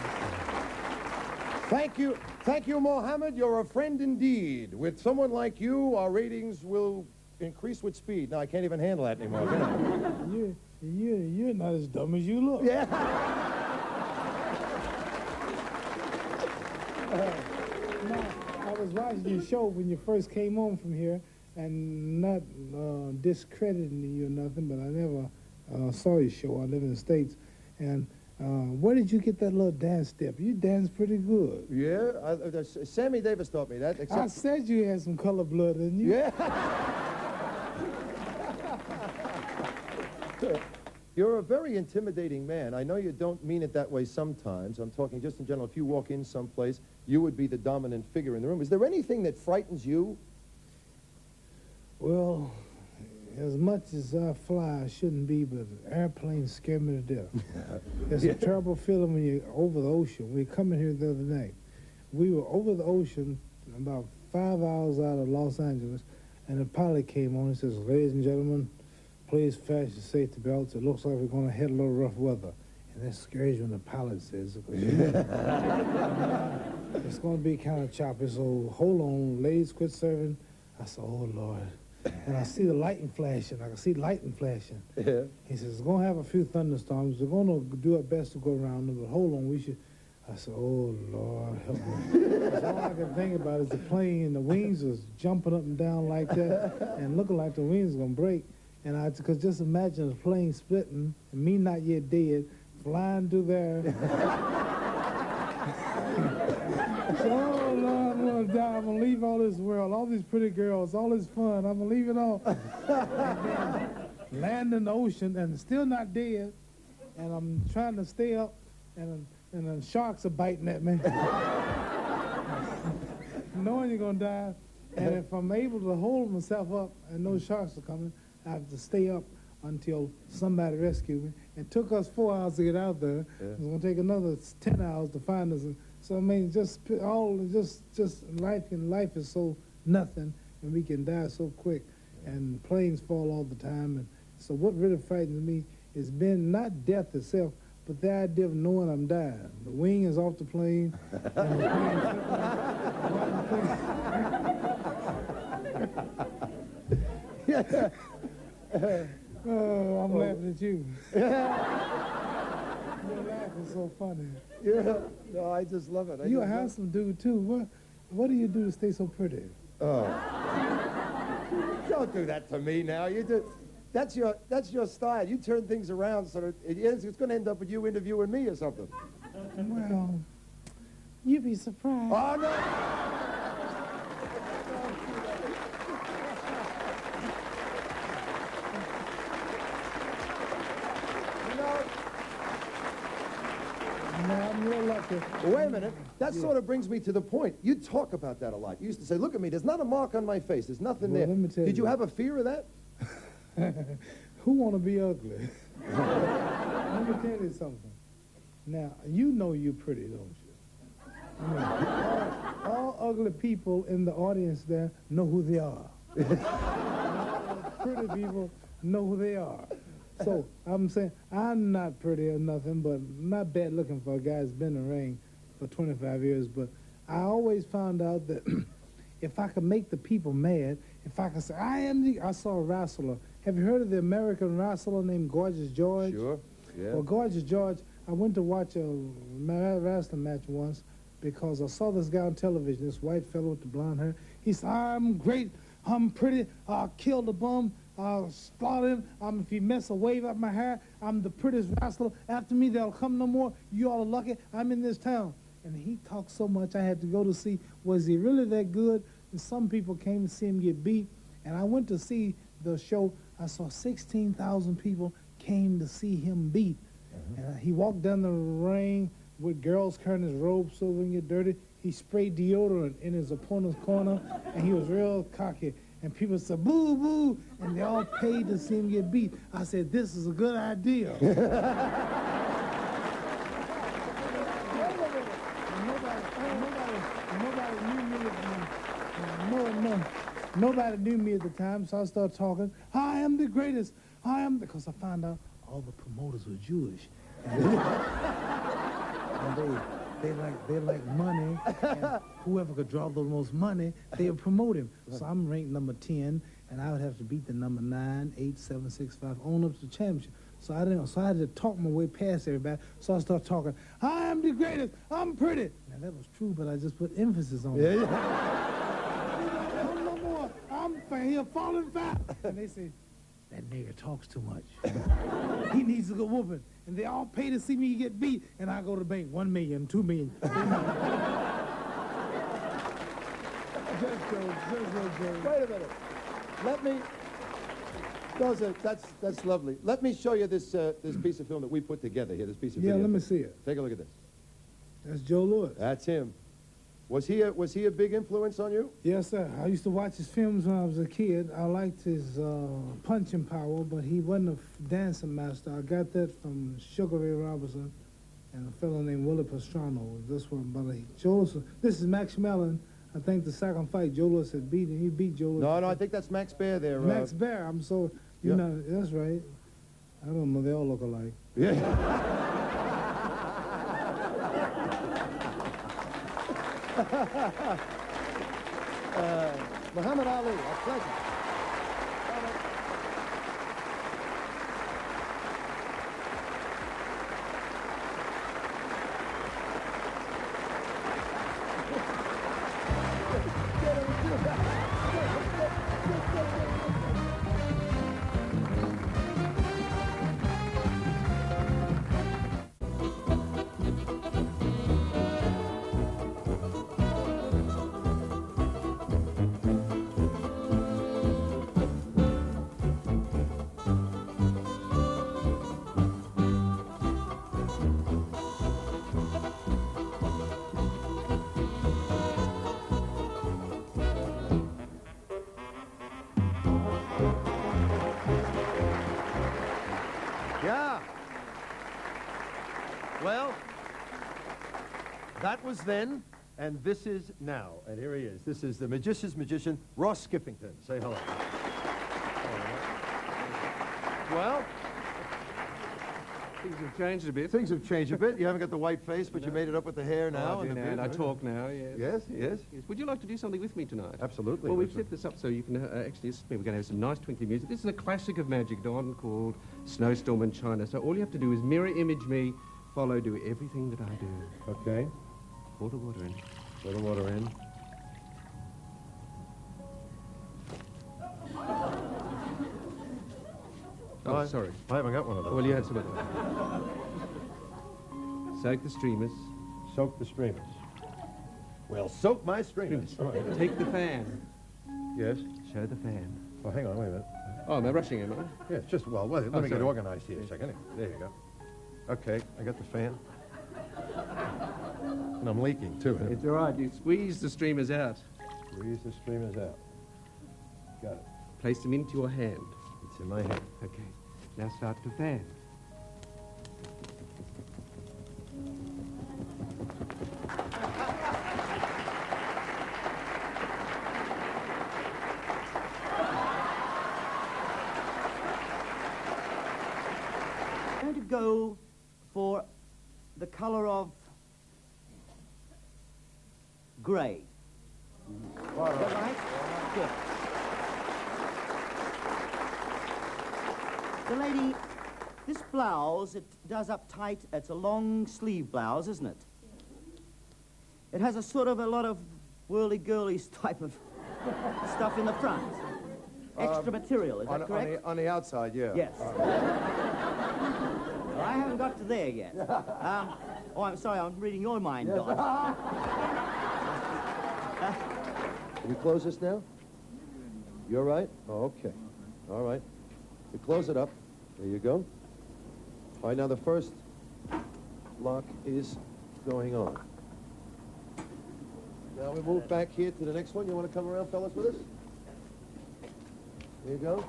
Thank you, Mohammed. You're a friend indeed. With someone like you, our ratings will increase with speed. Now, I can't even handle that anymore, can I? You're not as dumb as you look. Yeah. I was watching your show when you first came home from here, and not discrediting you or nothing, but I never saw your show. I live in the States. And where did you get that little dance step? You dance pretty good. Yeah, Sammy Davis taught me that. I said you had some color blood in you. Yeah. You're a very intimidating man. I know you don't mean it that way sometimes. I'm talking just in general. If you walk in someplace, you would be the dominant figure in the room. Is there anything that frightens you? Well, as much as I fly, I shouldn't be, but airplanes scare me to death. It's a terrible feeling when you're over the ocean. We were coming here the other night. We were over the ocean about 5 hours out of Los Angeles, and the pilot came on and says, ladies and gentlemen, please fasten your safety belts. It looks like we're going to hit a little rough weather. And that scares you when the pilot says it. It's going to be kind of choppy, so hold on, ladies, quit serving. I said, oh, Lord. And I see the lightning flashing. I can see lightning flashing. Yeah. He says, we're going to have a few thunderstorms. We're going to do our best to go around them, but hold on, we should. I said, oh, Lord, help me. That's all I can think about is the plane, and the wings was jumping up and down like that and looking like the wings going to break. And I could just imagine the plane splitting and me not yet dead, flying through there. So, oh, Lord, I'm going to die. I'm going to leave all this world, all these pretty girls, all this fun. I'm going to leave it all. land in the ocean and still not dead, and I'm trying to stay up, and the sharks are biting at me. Knowing you're going to die, and if I'm able to hold myself up and no sharks are coming, I have to stay up until somebody rescues me. It took us 4 hours to get out there. Yeah. It's going to take another 10 hours to find us. So, I mean, just life is so nothing, and we can die so quick, and planes fall all the time. And so what really frightens me is been not death itself, but the idea of knowing I'm dying. The wing is off the plane, and the plane oh, I'm laughing at you. Your laugh is so funny. Yeah, no, I just love it. You're a handsome dude, too. What do you do to stay so pretty? Oh. Don't do that to me now. You do. That's your style. You turn things around so that it's going to end up with you interviewing me or something. Well, you'd be surprised. Oh, no! I'm real lucky. Well, wait a minute. That sort of brings me to the point. You talk about that a lot. You used to say, look at me, there's not a mark on my face. There's nothing there. Let me tell Did you have a fear of that? Who want to be ugly? Let me tell you something. Now, you know you're pretty, don't you? I mean, all ugly people in the audience there know who they are. Pretty people know who they are. So I'm saying I'm not pretty or nothing, but not bad looking for a guy that's been in the ring for 25 years. But I always found out that if I could make the people mad, if I could say, I saw a wrestler. Have you heard of the American wrestler named Gorgeous George? Sure, yeah. Well, Gorgeous George, I went to watch a wrestling match once because I saw this guy on television, this white fellow with the blonde hair. He said, I'm great, I'm pretty, I'll kill the bum, I'll slaughter him, if he mess a wave up my hair, I'm the prettiest wrestler. After me, they'll come no more. You all are lucky, I'm in this town. And he talked so much, I had to go to see, was he really that good? And some people came to see him get beat. And I went to see the show. I saw 16,000 people came to see him beat. And he walked down the ring with girls carrying his robe so he wouldn't get dirty. He sprayed deodorant in his opponent's corner, and he was real cocky. And people said, boo, boo, and they all paid to see him get beat. I said, this is a good idea. Nobody knew me at the time, so I started talking. I am the greatest. Because I found out all the promoters were Jewish. And they like money, and whoever could draw the most money, they would promote him. So I'm ranked number 10, and I would have to beat the number 9, 8, 7, 6, 5, on up to the championship. So I had to talk my way past everybody. So I started talking. I am the greatest. I'm pretty. Now that was true, but I just put emphasis on it. No more. I'm here falling fat. And they say, that nigger talks too much. He needs a good whooping. And they all pay to see me get beat, and I go to the bank, 1 million, 2 million. Just wait a minute. Let me. That's lovely. Let me show you this piece of film that we put together here. This piece of video. Yeah, let me see it. Take a look at this. That's Joe Louis. That's him. Was he a big influence on you? Yes, sir. I used to watch his films when I was a kid. I liked his punching power, but he wasn't a dancing master. I got that from Sugar Ray Robinson and a fellow named Willie Pastrano. This one, but this is Max Mellon. I think the second fight Joe Louis had beaten. He beat Joe Louis. No, I think that's Max Baer there. Max Baer. I'm so, you know, that's right. I don't know. They all look alike. Yeah. Muhammad Ali, a pleasure. Well, that was then, and this is now. And here he is. This is the magician's magician, Ross Skiffington. Say hello. Well, Things have changed a bit. things have changed a bit. You haven't got the white face, but you made it up with the hair now. Oh, I do now, and I talk now, yes. Yes, yes. Would you like to do something with me tonight? Absolutely. Well, we've set this up so you can actually assist me. We're going to have some nice twinkly music. This is a classic of Magic Dawn called Snowstorm in China. So all you have to do is mirror image me, follow, do everything that I do. Okay. Pour the water in. Pour the water in. Oh, sorry. I haven't got one of those. Well, you had some of those. Soak the streamers. Soak the streamers. Well, soak my streamers. All right. Take the fan. Yes? Show the fan. Oh, hang on, wait a minute. Oh, am I rushing, am I? Yeah, just, well, let me get sorry. organized here a second. There you go. Okay, I got the fan. And I'm leaking, too. It's all right. You squeeze the streamers out. Squeeze the streamers out. Got it. Place them into your hand. It's in my hand. Okay. Now start to fan. I'm going to go for the color of grey. Is that right? Good. The lady, this blouse, it does up tight. It's a long sleeve blouse, isn't it? It has a sort of a lot of whirly-girly type of stuff in the front. Extra material, is that correct? On the outside, yeah. Yes. Well, I haven't got to there yet. Oh, I'm sorry, I'm reading your mind, Don. Can you close this now? You all right? Oh, okay. All right. You close it up. There you go. All right, now the first lock is going on. Now we move back here to the next one. You want to come around, fellas, with us? There you go.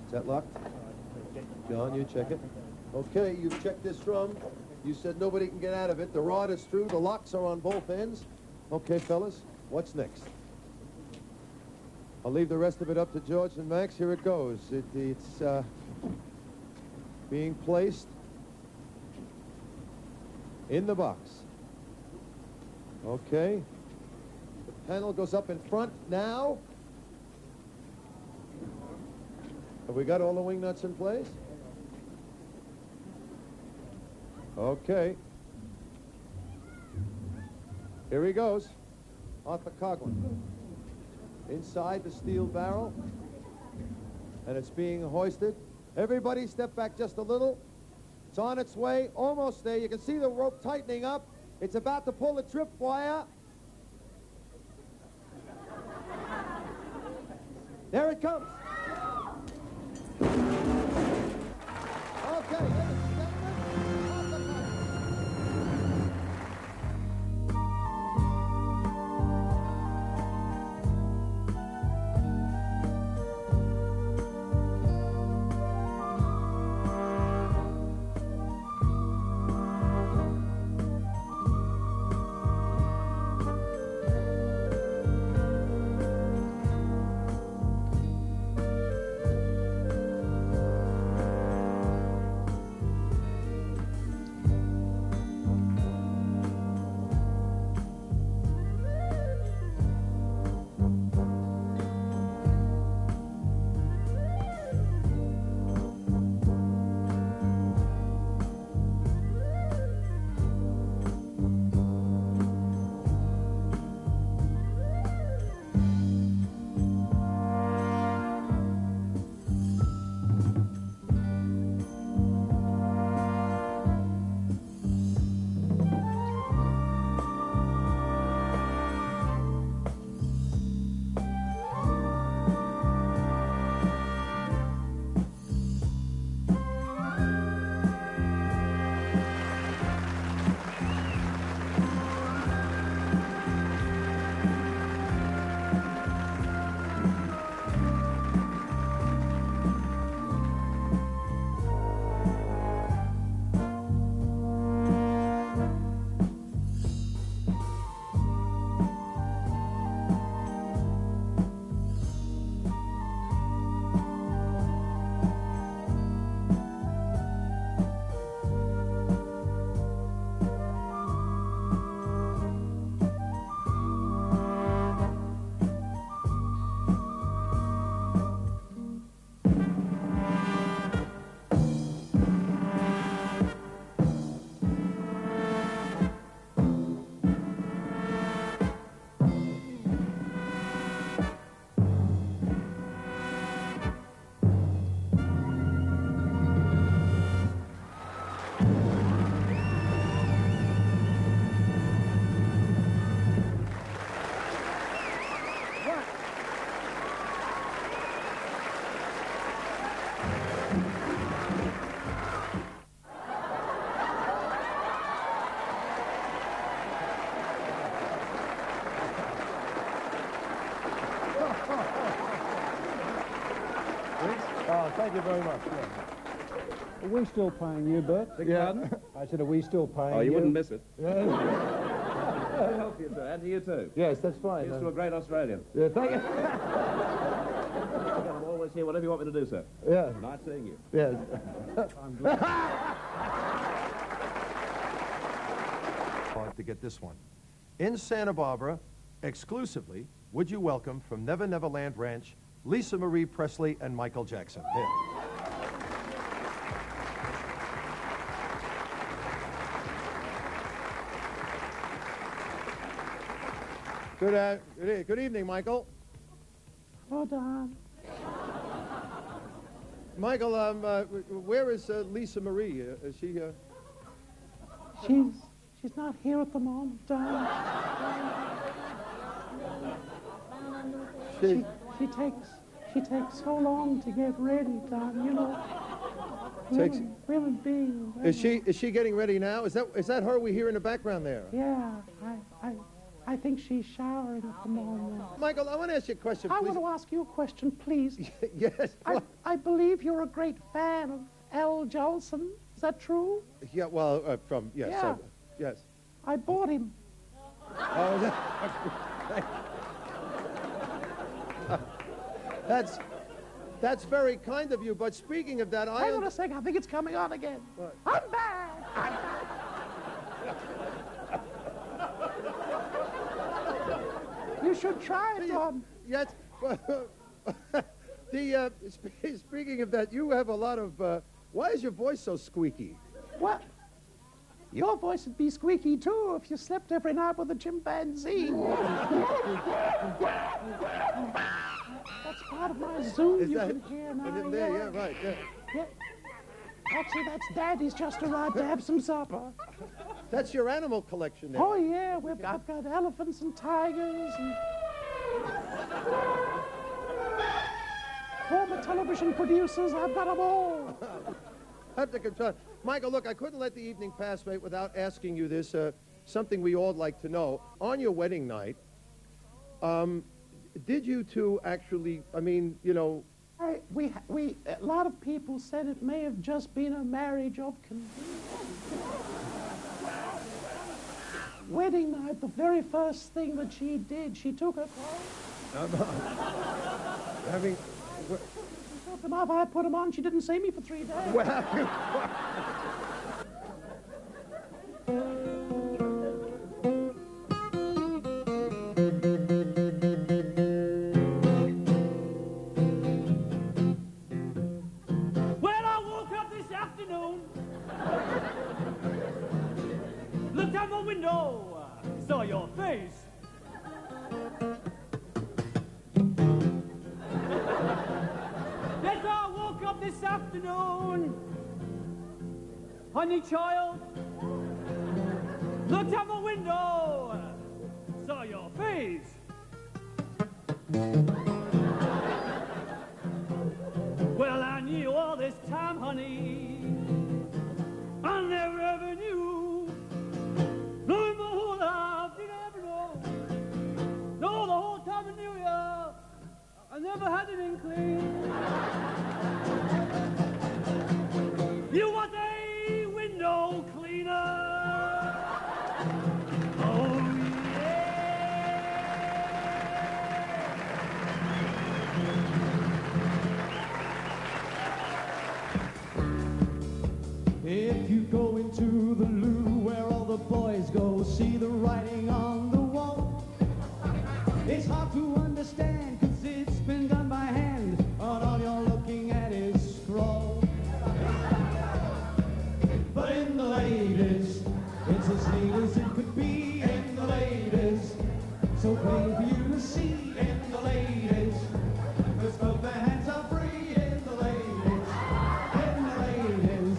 Is that locked? John, you check it. Okay, you've checked this drum. You said nobody can get out of it. The rod is through. The locks are on both ends. Okay, fellas, what's next? I'll leave the rest of it up to George and Max. Here it goes. It's being placed in the box. Okay. The panel goes up in front now. Have we got all the wing nuts in place? Okay. Here he goes. Arthur Coughlin. Inside the steel barrel. And it's being hoisted. Everybody step back just a little. It's on its way, almost there. You can see the rope tightening up. It's about to pull the tripwire. There it comes. Okay, ladies and gentlemen, Arthur Coughlin. Oh, thank you very much. Yeah. Are we still paying you, Bert? Beg your pardon? I said, are we still paying Oh, you you? wouldn't miss it. Yeah. I'll help you, sir. And to you, too. Yes, that's fine. Here's to a great Australian. Yeah, thank you. I'm always here, whatever you want me to do, sir. Yeah. Nice seeing you. Yes. I'm glad. Hard to get this one. In Santa Barbara, exclusively, would you welcome from Never Never Land Ranch, Lisa Marie Presley and Michael Jackson. Here. Good evening, Michael. Hold on. Michael, where is Lisa Marie? Is she? She's not here at the moment, Don. She takes so long to get ready, Don. You know. Women being. Is she getting ready now? Is that her we hear in the background there? Yeah, I think she's showering at the moment. Michael, I want to ask you a question, please. I want to ask you a question, please. Yes. I believe you're a great fan of Al Jolson. Is that true? Yeah. Well, yes. Yeah. Yes. I bought him. Oh, that's very kind of you. But speaking of that, Hang on a second. I think it's coming on again. What? I'm back. You should try it, Don. Yes. Speaking of that, you have a lot of. Why is your voice so squeaky? What? Your voice would be squeaky too if you slept every night with a chimpanzee. That's part of my zoo. You can hear now. Yeah, right. Yeah. Yeah. Actually, that's Daddy's just arrived to have some supper. That's your animal collection there. Oh yeah, I've got elephants and tigers and former television producers. I've got them all. I have to confess. Michael, look, I couldn't let the evening pass, mate, without asking you this, something we all like to know. On your wedding night, did you two actually, I mean, you know... A lot of people said it may have just been a marriage of convenience. Wedding night, the very first thing that she did, she took her clothes. Having... She took them off, I put them on, she didn't see me for 3 days. When I woke up this afternoon, looked out my window, saw your face. Yes, I woke up this afternoon, honey child, looked out my window, saw your face. Well, I knew all this time, honey, I never ever knew. No, in my whole life did I ever know. No, the whole time I knew ya, I never had an inkling. You want a window cleaner? Oh, If you go into the loo where all the boys go, see the writing on the wall. It's hard to understand cause it's been done by hand, and all you're looking at is scroll. But in the ladies, it's as neat as it could be in the ladies. So plain for you to see in the ladies, cause both their hands are free in the ladies. In the ladies.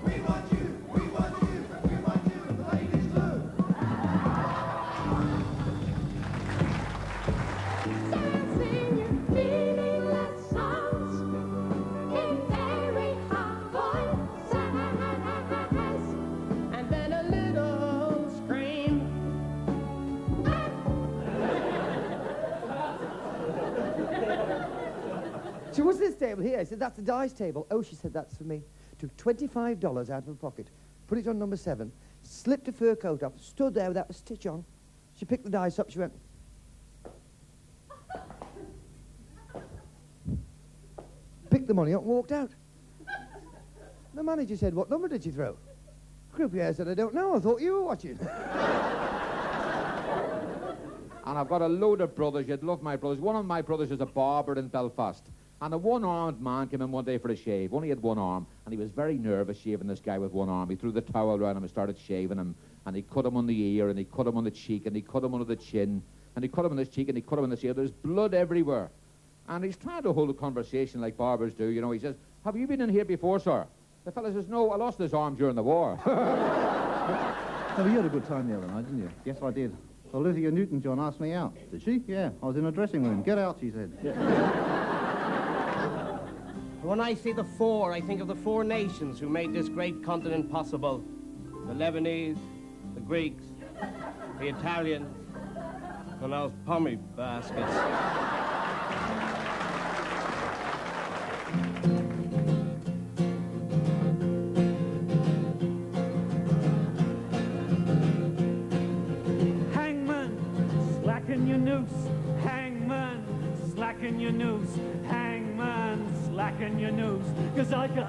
We want you, we want you, we want you, the ladies do. table here. He said, that's the dice table. Oh, she said, that's for me. Took $25 out of her pocket, put it on number 7, slipped a fur coat up, stood there without a stitch on. She picked the dice up, she went... picked the money up and walked out. The manager said, what number did you throw? Croupier said, I don't know, I thought you were watching. And I've got a load of brothers. You'd love my brothers. One of my brothers is a barber in Belfast. And a one-armed man came in one day for a shave. Only had one arm. And he was very nervous shaving this guy with one arm. He threw the towel around him and started shaving him. And he cut him on the ear, and he cut him on the cheek, and he cut him under the chin. And he cut him on his cheek, and he cut him on the ear. There's blood everywhere. And he's trying to hold a conversation like barbers do. You know, he says, have you been in here before, sir? The fellow says, no, I lost this arm during the war. So you had a good time the other night, didn't you? Yes, I did. Olivia Newton-John asked me out. Did she? Yeah, I was in a dressing room. Get out, she said. When I see the 4, I think of the 4 nations who made this great continent possible. The Lebanese, the Greeks, the Italians, and those pommy baskets. Slacken your noose, hangman, slacken your noose, hangman, slacken your noose, 'cause I can,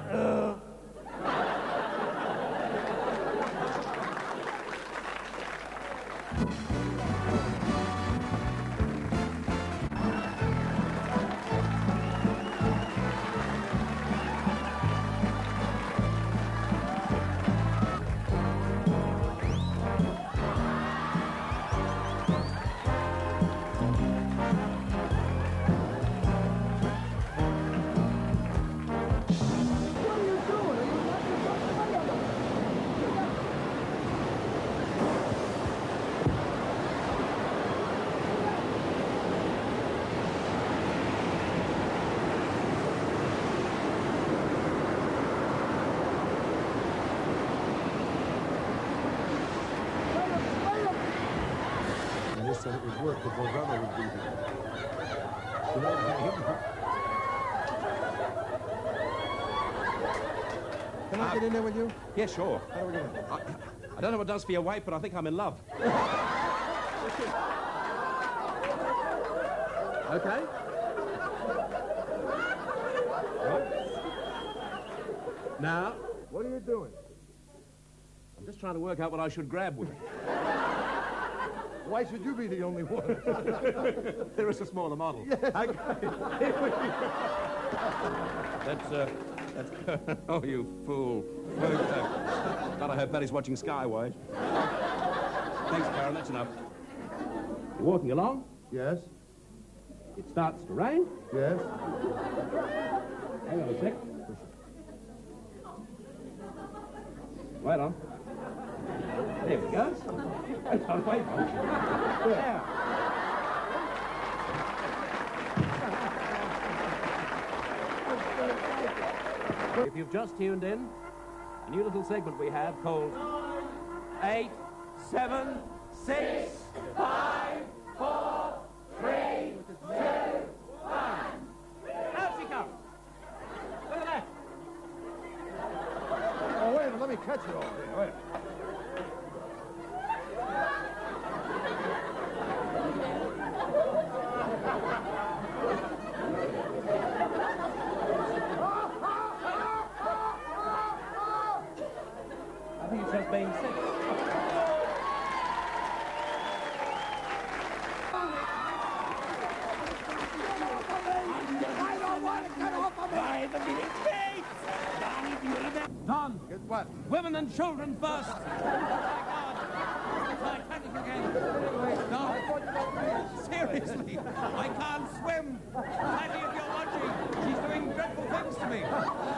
Said it would work if Obama would be here. You know what I mean? Can I get in there with you? Yeah, sure. How do we get in? I don't know what it does for your weight, but I think I'm in love. Okay. Now, What are you doing? I'm just trying to work out what I should grab with. Why should you be the only one? There is a smaller model. Yes. That's oh, you fool. God, I hope Betty's watching Skyway. Thanks, Karen, that's enough. You're walking along? Yes. It starts to rain? Yes. Hang on a sec. Wait on. There we go. Wait on, wait on. Yeah. If you've just tuned in, a new little segment we have called 8, 7, 6, 5, 4, 3, 2, 1. Out she comes. Look at that. Oh, wait a minute, let me catch it all. Wait. I think it's just being sick. I don't want to get off of me! The meeting takes! Don! Get what? Women and children first! Oh, my God! Titanic again! No! Seriously! I can't swim! Plenty of your Logie! She's doing dreadful things to me!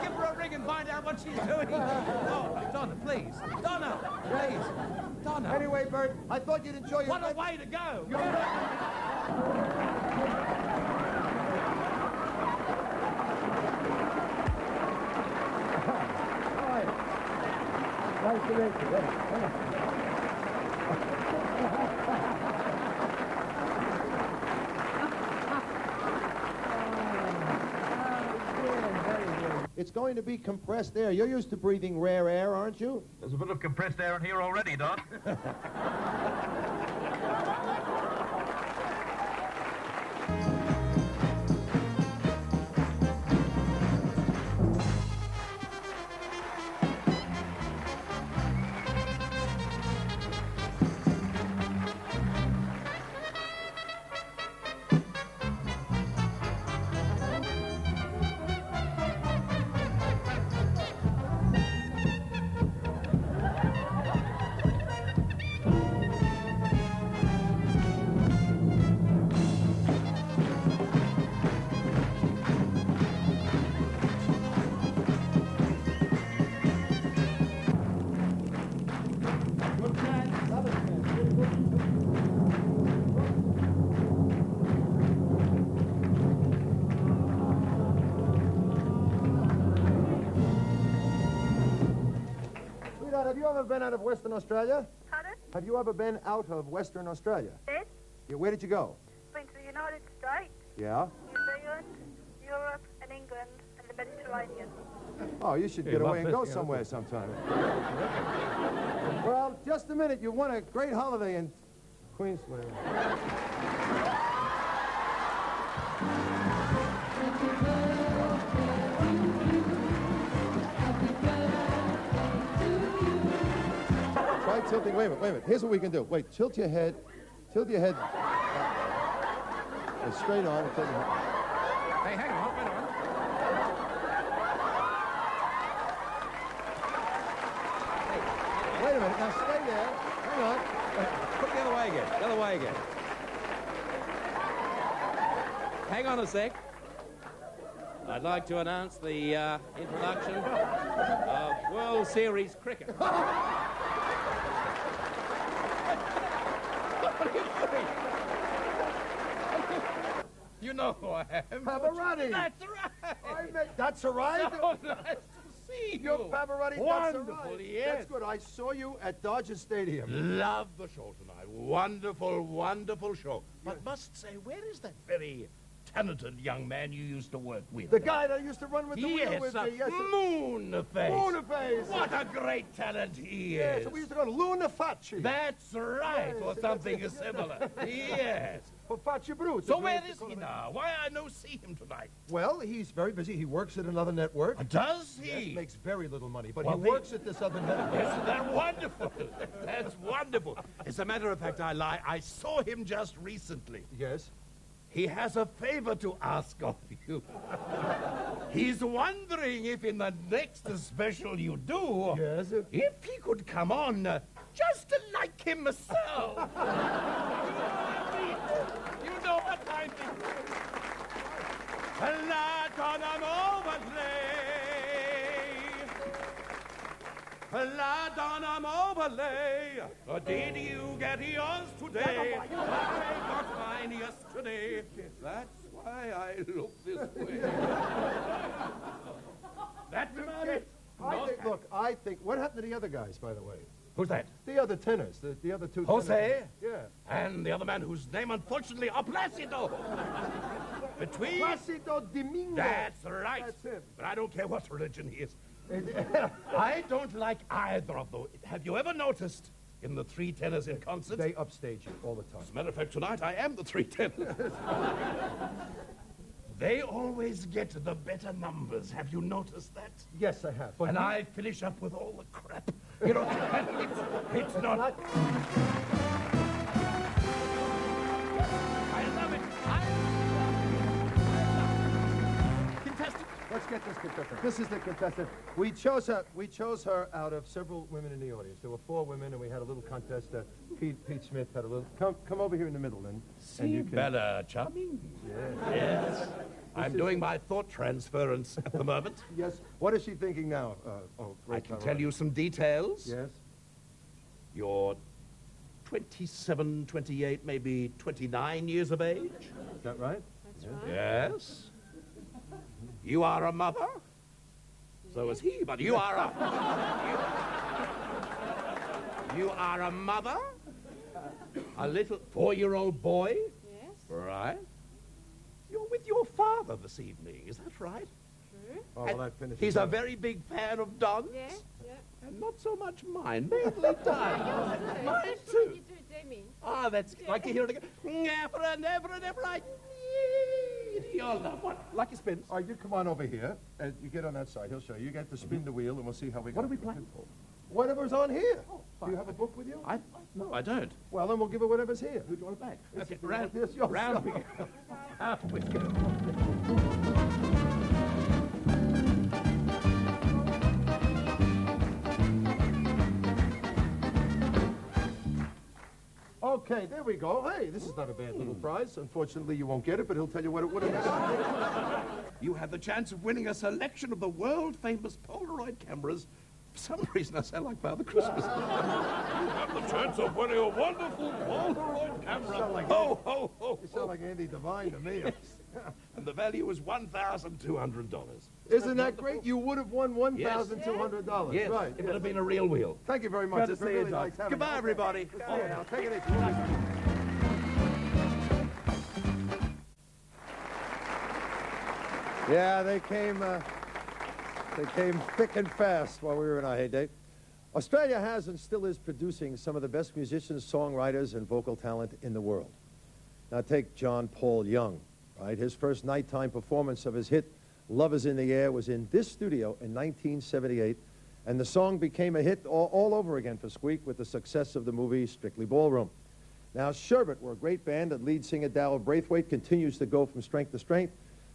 Give her a ring and find out what she's doing! Oh, Donna, please! Donna! Please! Donna! Anyway, Bert, I thought you'd enjoy your... What a way to go! Nice to meet you. Yeah. It's going to be compressed air. You're used to breathing rare air, aren't you? There's a bit of compressed air in here already, Don. Sweetheart, have you ever been out of Western Australia? Pardon? Have you ever been out of Western Australia? Yes. Yeah, where did you go? Been to the United States, Yeah? New Zealand, Europe, and England, and the Mediterranean. Oh, you should Hey, get love away and this, go yeah, somewhere sometime. Well, just a minute. You won a great holiday in Queensland. Try tilting. Wait a minute. Here's what we can do. Wait, tilt your head. Tilt your head. Straight on. And tilt your head. Hey, hang on, wait on. Wait a minute. Now stay there. Hang on. Put the other way again. The other way again. Hang on a sec. I'd like to announce the introduction of World Series cricket. What are you doing? You know who I am. Pavarotti. That's right. That's all right. So nice to see you. You're Pavarotti. Wonderful, That's all right. yes. That's good. I saw you at Dodger Stadium. Love the show tonight. Wonderful, wonderful show. But must say, where is that very talented young man you used to work with? The guy that used to run with the wheel with me. Yes, Moonface. Moonface. What a great talent he Yeah, is. so we used to go to Luna Facci. That's right, Yes, or something similar. Yes. For Facci Brute. So where is he now? Why I no see him tonight? Well, he's very busy. He works at another network. Does he? Yes, makes very little money, but Well, he they- works at this other network. Isn't that wonderful? That's wonderful. As a matter of fact, I lie. I saw him just recently. Yes? He has a favor to ask of you. He's wondering if in the next special you do, Yes? if he could come on just like himself. You know what I mean? Platinum overlay. Platinum overlay. Did you get yours today? I got mine yesterday. That's why I look this way. That's about it. I think, what happened to the other guys, by the way? Who's that? The other tenors, the other two Jose? tenors. Yeah. And the other man whose name, unfortunately, are Placido. Between... Placido Domingo. That's right. That's him. But I don't care what religion he is. I don't like either of those. Have you ever noticed in the three tenors in concert? They upstage you all the time. As a matter of fact, tonight I am the three tenors. They always get the better numbers. Have you noticed that? Yes, I have. But And I finish up with all the crap. You know, it's not... I love it. Contestant. Let's get this contestant. This is the contestant. We chose her out of several women in the audience. There were 4 women, and we had a little contest. Pete Smith had a little... Come over here in the middle, and you can... Bella Charming. Yes. I'm doing my thought transference at the moment. Yes. What is she thinking now? I can tell you some details. Yes. You're 27, 28, maybe 29 years of age. Is that right? That's right. Yes. You are a mother. So is he, but you are a... You are a mother. A little 4-year-old boy. Yes. Right. You're with your father this evening, is that right? True. Oh, well, that finishes He's a up. very big fan of Don's. Yeah, yeah. And not so much mine. Mainly Don. Mine too. You do, Jamie. Ah, that's like to hear it again. Never and never and never. You all love one. Lucky spins. All right, you come on over here, and you get on that side. He'll show you. You get to spin the wheel, and we'll see how we go. What are we playing for? Whatever's on here. Do you have a book with you? No, I don't. Well, then we'll give it whatever's here. Who do you want it back? Okay, you round, want this, yourself. round we go. Out we go. Okay, there we go. Hey, this is not a bad little prize. Unfortunately, you won't get it, but he'll tell you what it would have been. You have the chance of winning a selection of the world-famous Polaroid cameras. For some reason, I sound like Father Christmas. You have the chance of winning a wonderful Polaroid camera. Ho, ho, ho. You sound like Andy Devine to me. And the value is $1,200. Isn't that great? You would have won $1,200. Yes, Right. it would have been a real wheel. Thank you very much. Glad to It's see you, really Doc. nice having Goodbye, you. everybody. Oh, now, take it easy. Yeah, they came thick and fast while we were in our heyday. Australia has and still is producing some of the best musicians, songwriters, and vocal talent in the world. Now take John Paul Young, right? His first nighttime performance of his hit, Love Is in the Air, was in this studio in 1978, and the song became a hit all over again for Squeak with the success of the movie Strictly Ballroom. Now Sherbet were a great band, and lead singer Darrell Braithwaite continues to go from strength to strength.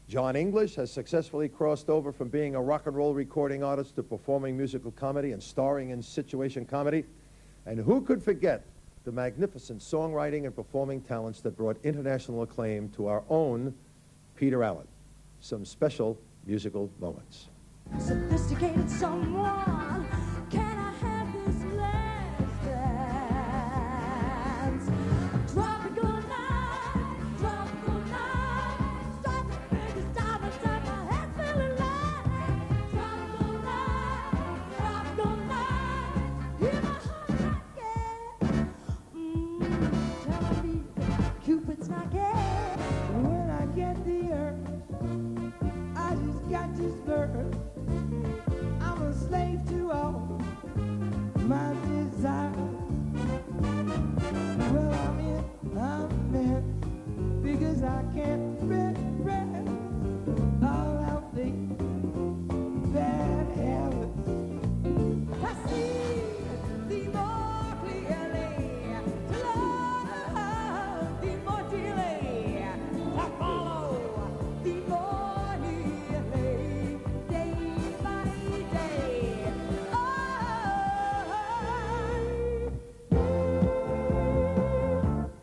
John English has successfully crossed over from being a rock and roll recording artist to performing musical comedy and starring in situation comedy. And who could forget the magnificent songwriting and performing talents that brought international acclaim to our own Peter Allen. Some special musical moments. Sophisticated someone, can I have this last dance? Tropical night, start the biggest time inside my head feeling light. Tropical night, hear my heart knocking. Tell me Cupid's knocking. When I get the urge, I just got to splurge. I'm a slave to all my desires. Well, I'm in, because I can't rest all out the bad habits. I see the more clearly to love, the more dearly I follow, the more nearly, day by day.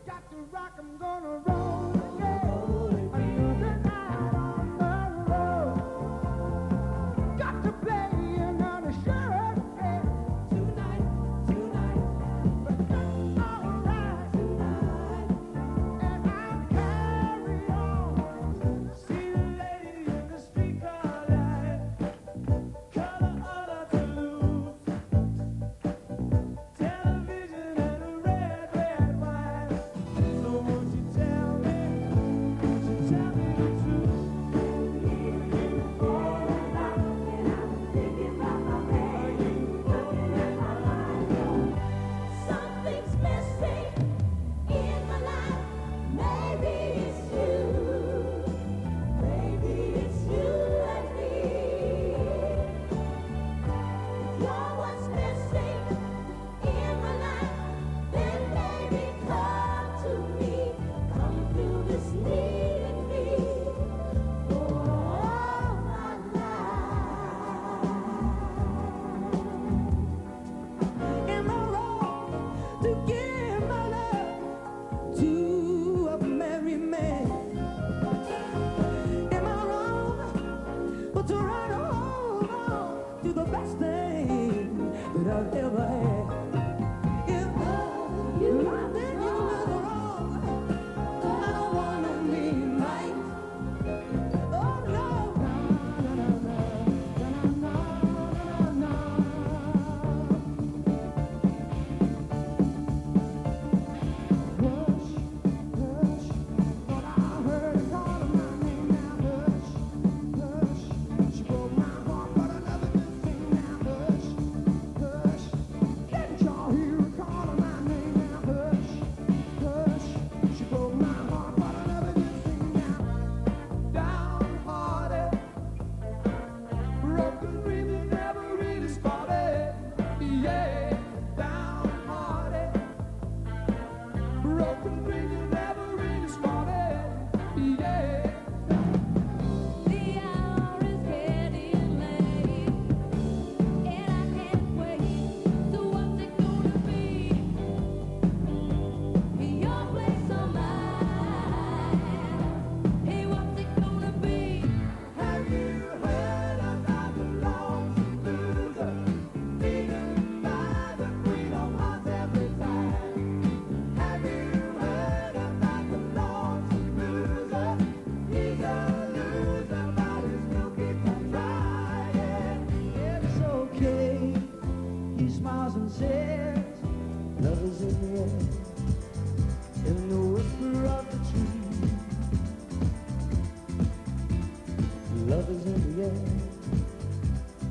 Got to rock, I'm gonna roll again.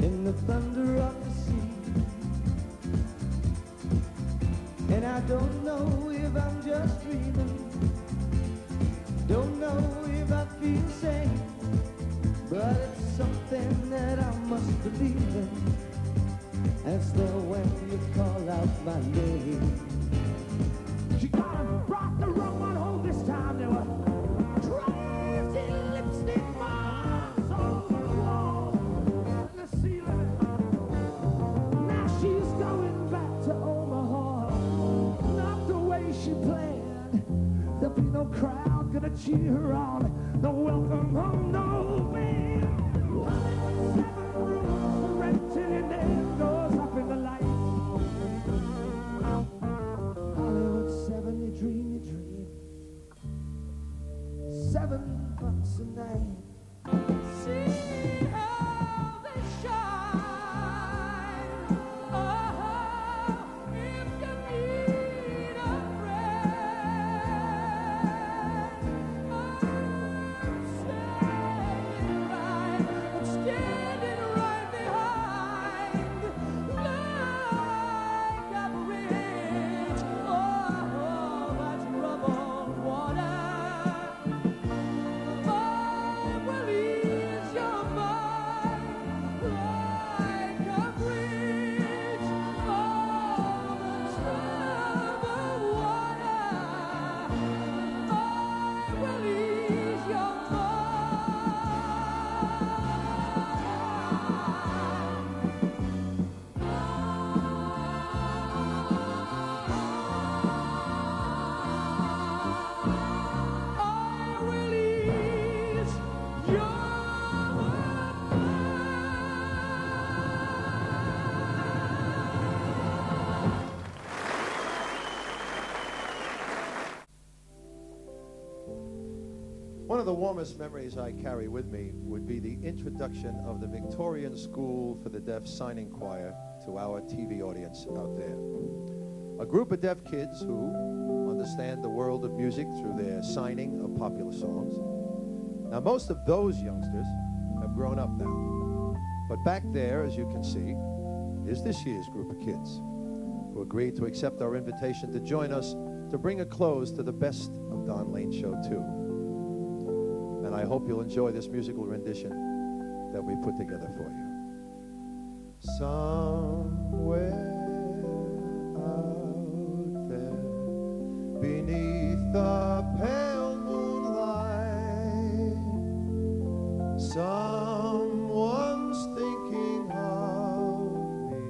in the thunder of the sea. And I don't know if I'm just dreaming, don't know if I feel sane, but it's something that I must believe in. And it's there when you call out my name. She got him, brought the wrong one home this time. There were crazy lipstick marks all over the wall and the ceiling. Now she's going back to Omaha, not the way she planned. There'll be no crowd gonna cheer her on, no welcome home, no band. 7 rooms rented and then goes up in the light. Hollywood 7, you dream, you dream. $7 a night. See how they shine. Oh, if you need a friend, I'm standing right behind, like a bridge over troubled water. I will ease your mind like a bridge over troubled water. I will ease your One of the warmest memories I carry with me would be the introduction of the Victorian School for the Deaf Signing Choir to our TV audience out there. A group of deaf kids who understand the world of music through their signing of popular songs. Now, most of those youngsters have grown up now. But back there, as you can see, is this year's group of kids who agreed to accept our invitation to join us to bring a close to the Best of Don Lane Show 2. And I hope you'll enjoy this musical rendition that we put together for you. Somewhere out there, beneath the pale moonlight, someone's thinking of me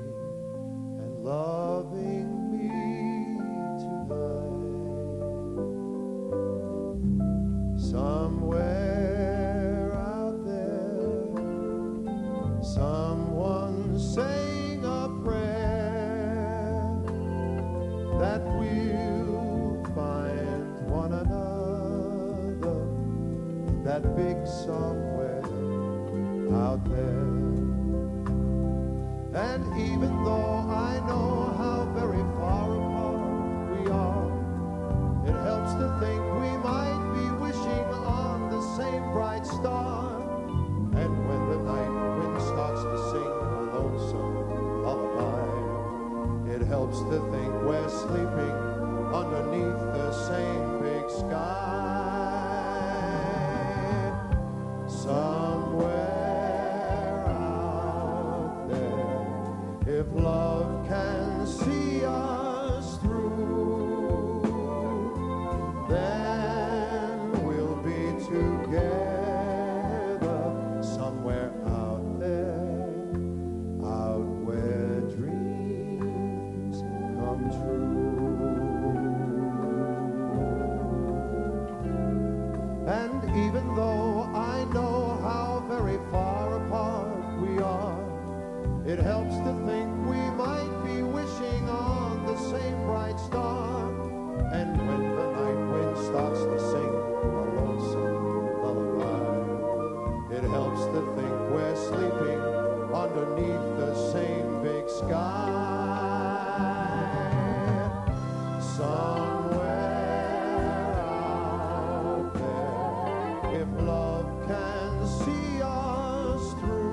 and loving me tonight. Somewhere out there, someone's saying a prayer that we'll find one another, that big somewhere out there. And even though I know how very far apart we are, it helps to think we might be wishing on the same bright star. And when the night wind starts to sing a lonesome lullaby, it helps to think we're sleeping underneath the same big sky. Somewhere out there, if love can see us through, then we'll be together somewhere out there, out where dreams come true. And even though I know how very far apart we are, it helps to think we might be wishing on the same bright star. And when the night wind starts to sing a lonesome lullaby, it helps to think we're sleeping underneath the same big sky. Somewhere out there, if love can see us through,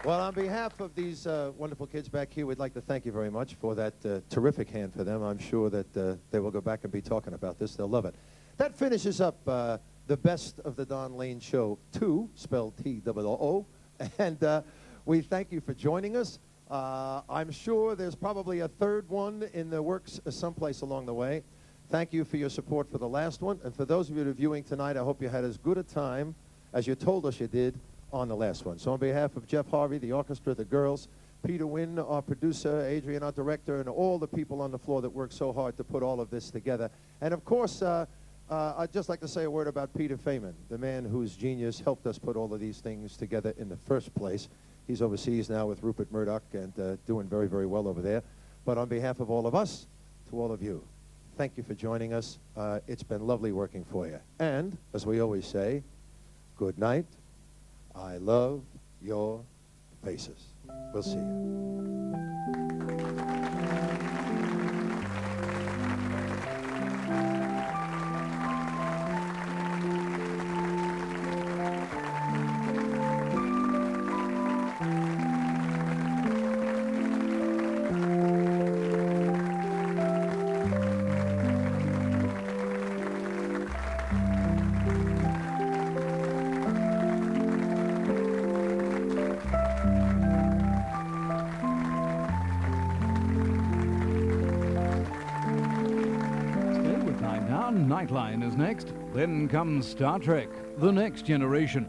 Well, on behalf of these wonderful kids back here, we'd like to thank you very much for that terrific hand for them. I'm sure that they will go back and be talking about this. They'll love it. That finishes up the Best of the Don Lane Show 2, spelled T-O-O. And we thank you for joining us. I'm sure there's probably a third one in the works someplace along the way. Thank you for your support for the last one. And for those of you that are viewing tonight, I hope you had as good a time as you told us you did on the last one. So on behalf of Jeff Harvey, the orchestra, the girls, Peter Wynn, our producer, Adrian, our director, and all the people on the floor that worked so hard to put all of this together. And of course, I'd just like to say a word about Peter Feynman, the man whose genius helped us put all of these things together in the first place. He's overseas now with Rupert Murdoch and doing very, very well over there. But on behalf of all of us, to all of you, thank you for joining us. It's been lovely working for you. And, as we always say, good night. I love your faces. We'll see you. Nightline is next. Then comes Star Trek: The Next Generation.